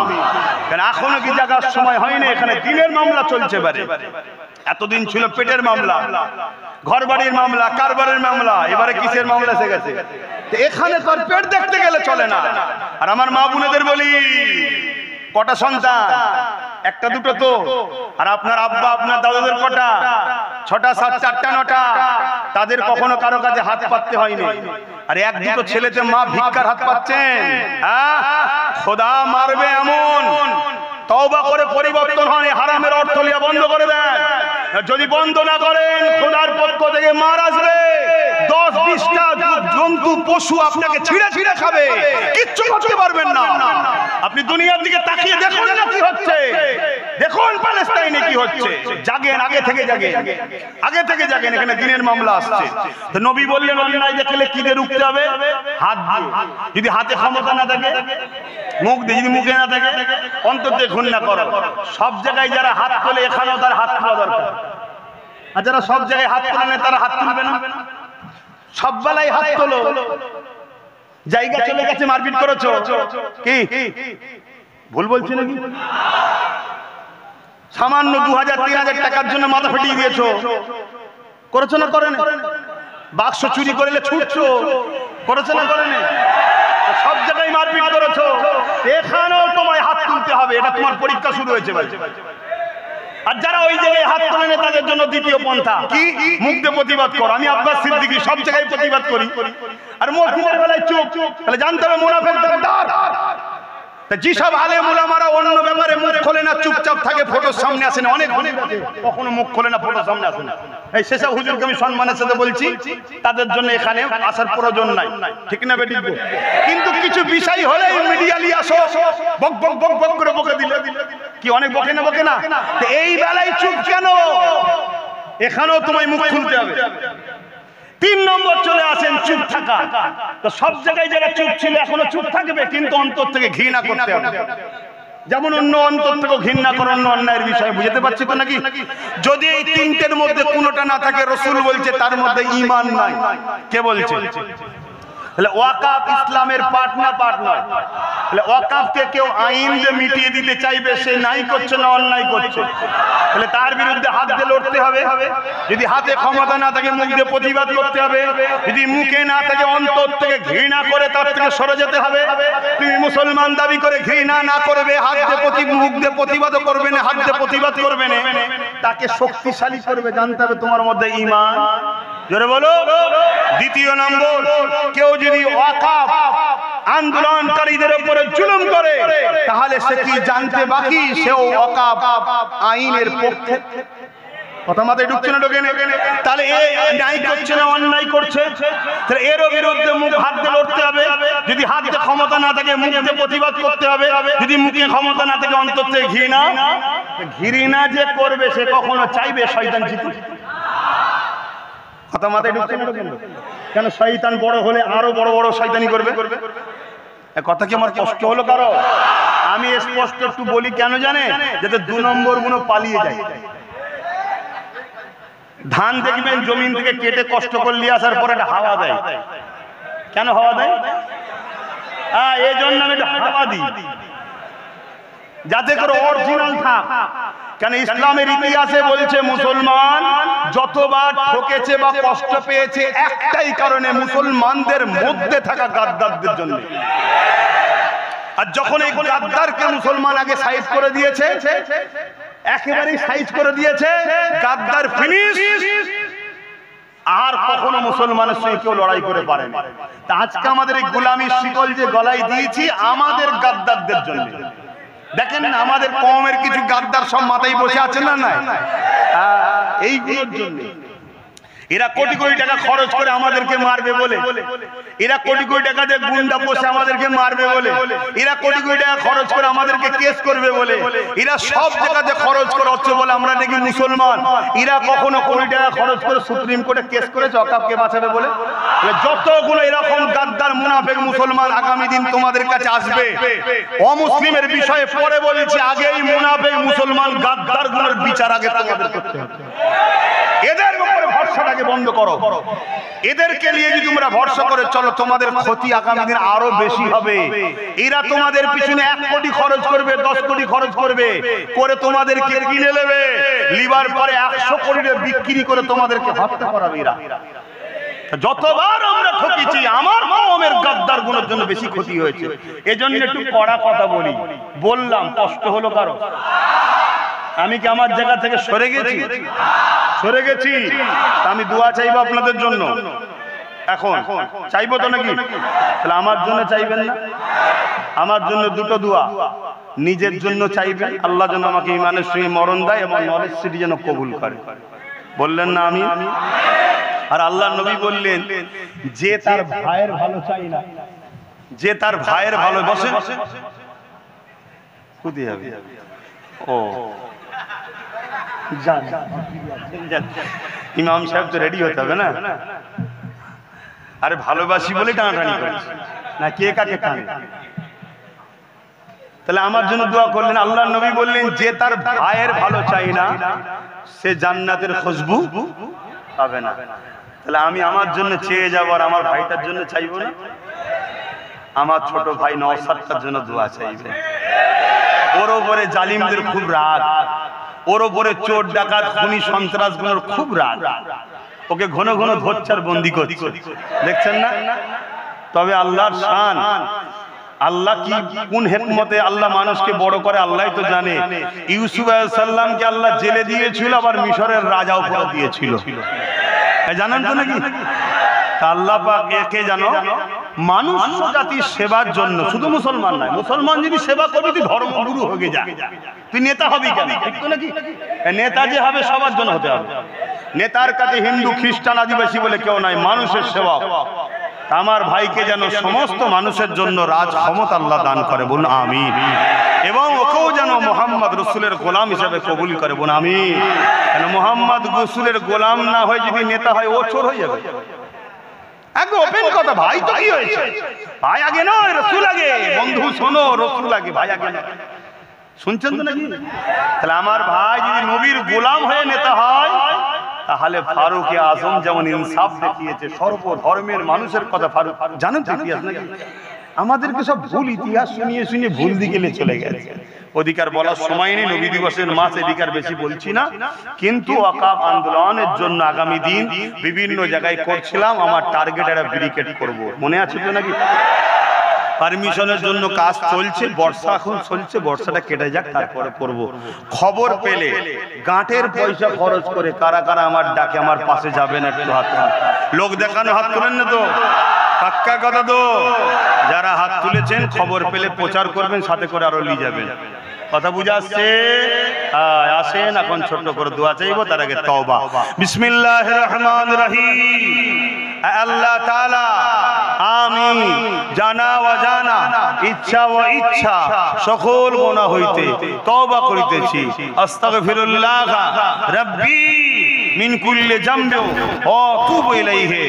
[SPEAKER 1] কারণ এখনো কি জায়গার সময় হয়নি, এখানে দিনের মামলা চলছে পারে। এতদিন ছিল পেটের মামলা, ঘর বাড়ির মামলা, কারবারের মামলা, এবারে কিসের মামলা এসে গেছে? এখানে তোর পেট দেখতে গেলে চলে না। আর আমার মা বোনেদের বলি, কটা সন্তান? একটা দুটো তো। আর আপনার আব্বা আপনার দাদুদের কটা? 6টা 7 4টা 9টা। তাদের কখনো কারো কাছে হাত পাততে হয়নি। আর এক দুটো ছেলেতে মা ভিক্ষার হাত পাচ্ছেন। হ্যাঁ, খোদা মারবে এমন। তওবা করে পরিবর্তন হয়, হারামের অর্থ লিয়া বন্ধ করে দেন। যদি বন্ধ না করেন খোদার পক্ষ থেকে মার আসবে। 10-20টা জন্তু পশু আপনাকে ছিঁড়ে ছিঁড়ে খাবে, কিচ্ছু করতে পারবেন না। আপনি দুনিয়ার দিকে তাকিয়ে দেখুন না কি হচ্ছে, দেখুন প্যালেস্টাইনে কি হচ্ছে। জাগেন, আগে থেকে জাগেন, আগে থেকে জাগেন। এখানে দিনের মামলা আসছে। তো নবী বললেন অন্যায় দেখলে কি দিয়ে রুখতে হবে? হাত দিয়ে। যদি হাতে ক্ষমতা না থাকে, মুখ দিয়ে। যদি মুখে না থাকে, অন্তর দিয়ে ঘৃণা করো। সব জায়গায় যারা হাত তোলে এখানেও তার হাত তোলা দরকার। আর যারা সব জায়গায় হাত তোলে না তারা হাত তুলবে না। সব বেলায় হাত তোলো। জায়গা চলে গেছে, মারপিট করেছো, কি ভুল বলছি নাকি? সামান্য 2000-3000 টাকার জন্য মাথা ফেটিয়ে দিয়েছো, করেছো না করেন? বাক্স চুরি করলে ছুটছো, করেছো না করেন? সব জায়গায় মারপিট করেছো, এখানেও তোমায় হাত তুলতে হবে। এটা তোমার পরীক্ষা শুরু হয়েছে ভাই। আর যারা ওই জায়গায় হাত তোলে না তাদের জন্য দ্বিতীয় পন্থা কি? মুখ দিয়ে প্রতিবাদ করো। আমি আব্বাস সিদ্দিকী সব জায়গায় প্রতিবাদ করি। আর মসজিদের বেলায় চুপ, তাহলে জানতে হবে মুনাফিকদের ডার। যেসব আলেম ওলামারা অন্য ব্যাপারে মুখ খোলে না, চুপচাপ থাকে, ফটোর সামনে আসে না, অনেক কখনো মুখ খোলে না, ফটোর সামনে আসে না, এই সেসব হুজুরকে আমি সম্মানের সাথে বলছি, তাদের জন্য এখানে আসার প্রয়োজন নাই। ঠিক না বেটি? কিন্তু কিছু বিষয় হলে মিডিয়া নিয়ে আসো, বক বক বক বক করে বকে দিলে কি অনেক বকে না? বকে না? এই বেলায় চুপ কেন? এখানেও তোমায় মুখ খুলতে হবে। 3 নম্বর চলে আসেন চুপ থাকা। তো সব জায়গায় যারা চুপ ছিল এখনো চুপ থাকবে, কিন্তু অন্তর থেকে ঘৃণা করতে হবে। যেমন অন্য অন্তর থেকে ঘৃণা করো অন্য অন্যায়ের বিষয়। বুঝতে পারছি তো নাকি? যদি এই 3টের মধ্যে কোনোটা না থাকে, রাসূল বলছে তার মধ্যে ঈমান নাই। কে বলছে? তাহলে ওয়াকাফ ইসলামের পার্ট না, পার্ট নয়। তাহলে ওয়াকাফকে কেউ আইন দিয়ে মিটিয়ে দিতে চাইবে, সে নাই করছে না অন্যায় করছে, তাহলে তার বিরুদ্ধে হাত দিয়ে লড়তে হবে। যদি হাতে ক্ষমতা না থাকে মুখ দিয়ে প্রতিবাদ করতে হবে। যদি মুখে না থাকে অন্তর থেকে ঘৃণা করে তার থেকে সরে যেতে হবে। তুমি মুসলমান দাবি করে ঘৃণা না করবে, হাত দিয়ে মুখ দিয়ে প্রতিবাদ করবে না, হাত দিয়ে প্রতিবাদ করবে না, তাকে শক্তিশালী করবে। জানতে হবে তোমার মধ্যে ঈমান। জোরে বলো। দ্বিতীয় নম্বর, কেউ যদি ওয়াকাফ আন্দোলনকারীদের উপরে জুলুম করে, তাহলে সে কি জানতে বাকি সেও ওয়াকাফ আইনের পক্ষে। কথা মাথায় ঢুকছে না? ঢোকে না? তাহলে এ ন্যায় করছে না অন্যায় করছে, তাহলে এর বিরুদ্ধে মুখ হাত দিয়ে লড়তে হবে। যদি হাতে ক্ষমতা না থাকে মুখ দিয়ে প্রতিবাদ করতে হবে। যদি মুখে ক্ষমতা না থাকে অন্তর থেকে ঘৃণা যে করবে সে কখনো চাইবে শয়তান জিতুক। কথা মাথায় ঢুকছে না? কেন? শয়তান বড় হলে আরো বড় বড় শয়তানি করবে। কথা কি আমার কষ্ট হলো কারো? আমি স্পষ্ট একটু বলি, কেন জানে? যাতে 2 নম্বর গুলো পালিয়ে যায়। ধান দেখবেন জমিন থেকে কেটে কষ্ট করে নিয়ে আসার পর একটা হাওয়া দেয়। কেন হাওয়া দেয়? এই জন্য আমি একটা হাওয়া দিই, যাতে করে অরিজিনাল থাক। কেন? ইসলামের ইতিহাসে বলছে মুসলমান যতবার ঠকেছে বা কষ্ট পেয়েছে একটাই কারণে, মুসলমানদের মধ্যে থাকা গাদ্দারদের জন্য। আর যখন এই গাদ্দারকে মুসলমান আগে সাইজ করে দিয়েছে, একেবারেই সাইজ করে দিয়েছে, গাদ্দার ফিনিশ, আর কখনো মুসলমানের সঙ্গে কেউ লড়াই করে পারে না। তা আজকে আমাদের এই গোলামির শিকল যে গলায় দিয়েছি আমাদের গাদ্দারদের জন্য। দেখেন না, আমাদের কওমের কিছু গাদ্দার সব মাথায় বসে আছেন না? নাই, এইগুলোর জন্য। এরা কোটি কোটি টাকা খরচ করে আমাদেরকে মারবে বলে, এরা কোটি কোটি টাকা দিয়ে গুন্ডা বসে আমাদেরকে মারবে বলে, এরা কোটি কোটি টাকা খরচ করে আমাদেরকে কেস করবে বলে, এরা সব জায়গাতে খরচ করে হচ্ছে বলে আমরা নাকি মুসলমান। এরা কখনো কোটি টাকা খরচ করে সুপ্রিম কোর্টে কেস করেছে ওয়াকাফকে বাঁচাবে বলে? যতগুলো এরকম গাদ্দার মুনাফিক মুসলমান আগামী দিন তোমাদের কাছে আসবে, অমুসলিমের বিষয়ে পরে বলছি, আগেই মুনাফিক মুসলমান গাদ্দারগুলোর বিচার আগে তোমাদের করতে হবে। এদের উপরে ভরসাটাকে বন্ধ করো। এদেরকে নিয়ে যদি তোমরা ভরসা করে চলো, তোমাদের ক্ষতি আগামী দিন আরো বেশি হবে। এরা তোমাদের পিছনে 1 কোটি খরচ করবে, 10 কোটি খরচ করবে, করে তোমাদেরকে কিনে নেবে, লিবার পরে 100 কোটি বিক্রি করে তোমাদেরকে হত্যা করাবে। এরা যতবার আমরা ঠকেছি আমার কওমের গাদ্দার গুলোর জন্য বেশি ক্ষতি হয়েছে। এজন্য একটু কড়া কথা বললাম, কষ্ট হলো কারো? আমি কি আমার জায়গা থেকে সরে গেছি? আমি দোয়া চাইবো আপনাদের জন্য, এখন চাইবো তো নাকি? তাহলে আমার জন্য চাইবেন না? আমার জন্য দুটো দোয়া, নিজের জন্য চাইবেন আল্লাহ যেন আমাকে ইমানের সঙ্গে মরণ দেয় এবং নলেজ সিটি যেন কবুল করে, বললেন না আমি? আর আল্লাহ নবী বললেন, যে তার ভাইয়ের ভালো চাই না, যে তার ভাইয়ের ভালো, বসে কোথায় যাবে? ও ইমাম সাহেব তো রেডি হতে হবে না? আরে ভালোবাসি বলে টানাটানি করেছি না, কে কাকে টানে? তাহলে আমার জন্য দোয়া করলেন। আল্লাহ নবী বললেন, যে তার ভাইয়ের ভালো চাই না সে জান্নাতের খুশবু পাবে না। তাহলে আমি আমার জন্য চেয়ে যাবো আর আমার ভাইটার জন্য চাইবো না? আমার ছোট ভাই নওশাদটার জন্য দোয়া চাইবে। ওর ওপরে জালিমদের খুব রাগ, ওর ওপরে চোর ডাকাত খুনি সন্ত্রাসগুলোর খুব রাগ, ওকে ঘন ঘন ধরছে আর বন্দি করছে, দেখছেন না? তবে আল্লাহর শান, আল্লাহ কি কোন হিকমতে আল্লাহ মানুষকে বড় করে আল্লাহই তো জানে। ইউসুফ আলাইহিস সালামকে আল্লাহ জেলে দিয়েছিল, আবার মিশরের রাজাও করে দিয়েছিল, জানেন তো নাকি? আল্লাহ পাক একে জানো মানুষ জাতির সেবার জন্য, শুধু মুসলমান নয়, মুসলমান যদি সেবা করবি তুই ধর্মগুরু হয়ে যা, তুই নেতা হবি কেন? ঠিক তো নাকি? নেতা যে হবে সবার জন্য হতে হবে। নেতার কাছে হিন্দু খ্রিস্টান আদিবাসী বলে কেউ নাই, মানুষের সেবা। আমার ভাইকে যেন সমস্ত মানুষের জন্য রাজ ক্ষমতা আল্লাহ দান করে, বলুন আমিন। এবং ওকেও যেন মোহাম্মদ রসুলের গোলাম হিসেবে কবুল করে, বলুন আমিন। কেন মোহাম্মদ রসুলের গোলাম না হয়ে যদি নেতা হয়, ও চোর হয়ে যাবে। একদম ওপেন কথা, ভাই তো কি হয়েছে? ভাই আগে নয়, রসুল আগে। বন্ধু শোনো, রসুল আগে, ভাই আগে নয়। শুনছেন তো নাকি? তাহলে আমার ভাই যদি নবীর গোলাম হয়ে নেতা হয়, তাহলে ফারুক আজম যেমন ইনসাফ দেখিয়েছে, সর্বধর্মের মানুষের কথা ফারুক, জানেন তো ইতিহাস নাকি? আমাদেরকে সব ভুল ইতিহাস শুনিয়ে শুনিয়ে ভুল দিকে চলে গেছে। অধিকার বলার সময় নেই, নবী দিবসের মাস, এদিকার বেশি বলছি না। কিন্তু ওয়াকাফ আন্দোলনের জন্য আগামী দিন বিভিন্ন জায়গায় করছিলাম, আমার টার্গেট একটা ব্যারিকেড করব, মনে আছে তো নাকি? পারমিশনের জন্য কাজ চলছে, বর্ষা এখন চলছে, বর্ষাটা কেটে যাক তারপরে করব। খবর পেলে গাঁটের পয়সা খরচ করে কারা কারা আমার ডাকে আমার পাশে যাবেন, একটু হাত লোক দেখানো, হাত তোলেন না তো? পাক্কা কথা তো? যারা হাত তুলেছেন খবর পেলে প্রচার করবেন, সাথে করে আরো নিয়ে যাবেন। কথা বুঝে আসছে? আসেন এখন ছোট্ট করে দোয়া চাইবো, তার আগে তওবা। বিসমিল্লাহির রহমানির রহিম। আল্লাহ তাআলা আমি জানা অজানা, ইচ্ছা ও ইচ্ছা সকল গুনাহ হইতে তওবা করিতেছি। আস্তাগফিরুল্লাহ রাব্বি মিন কুল্লি জামবি ওয়া আতুবু ইলাইহি।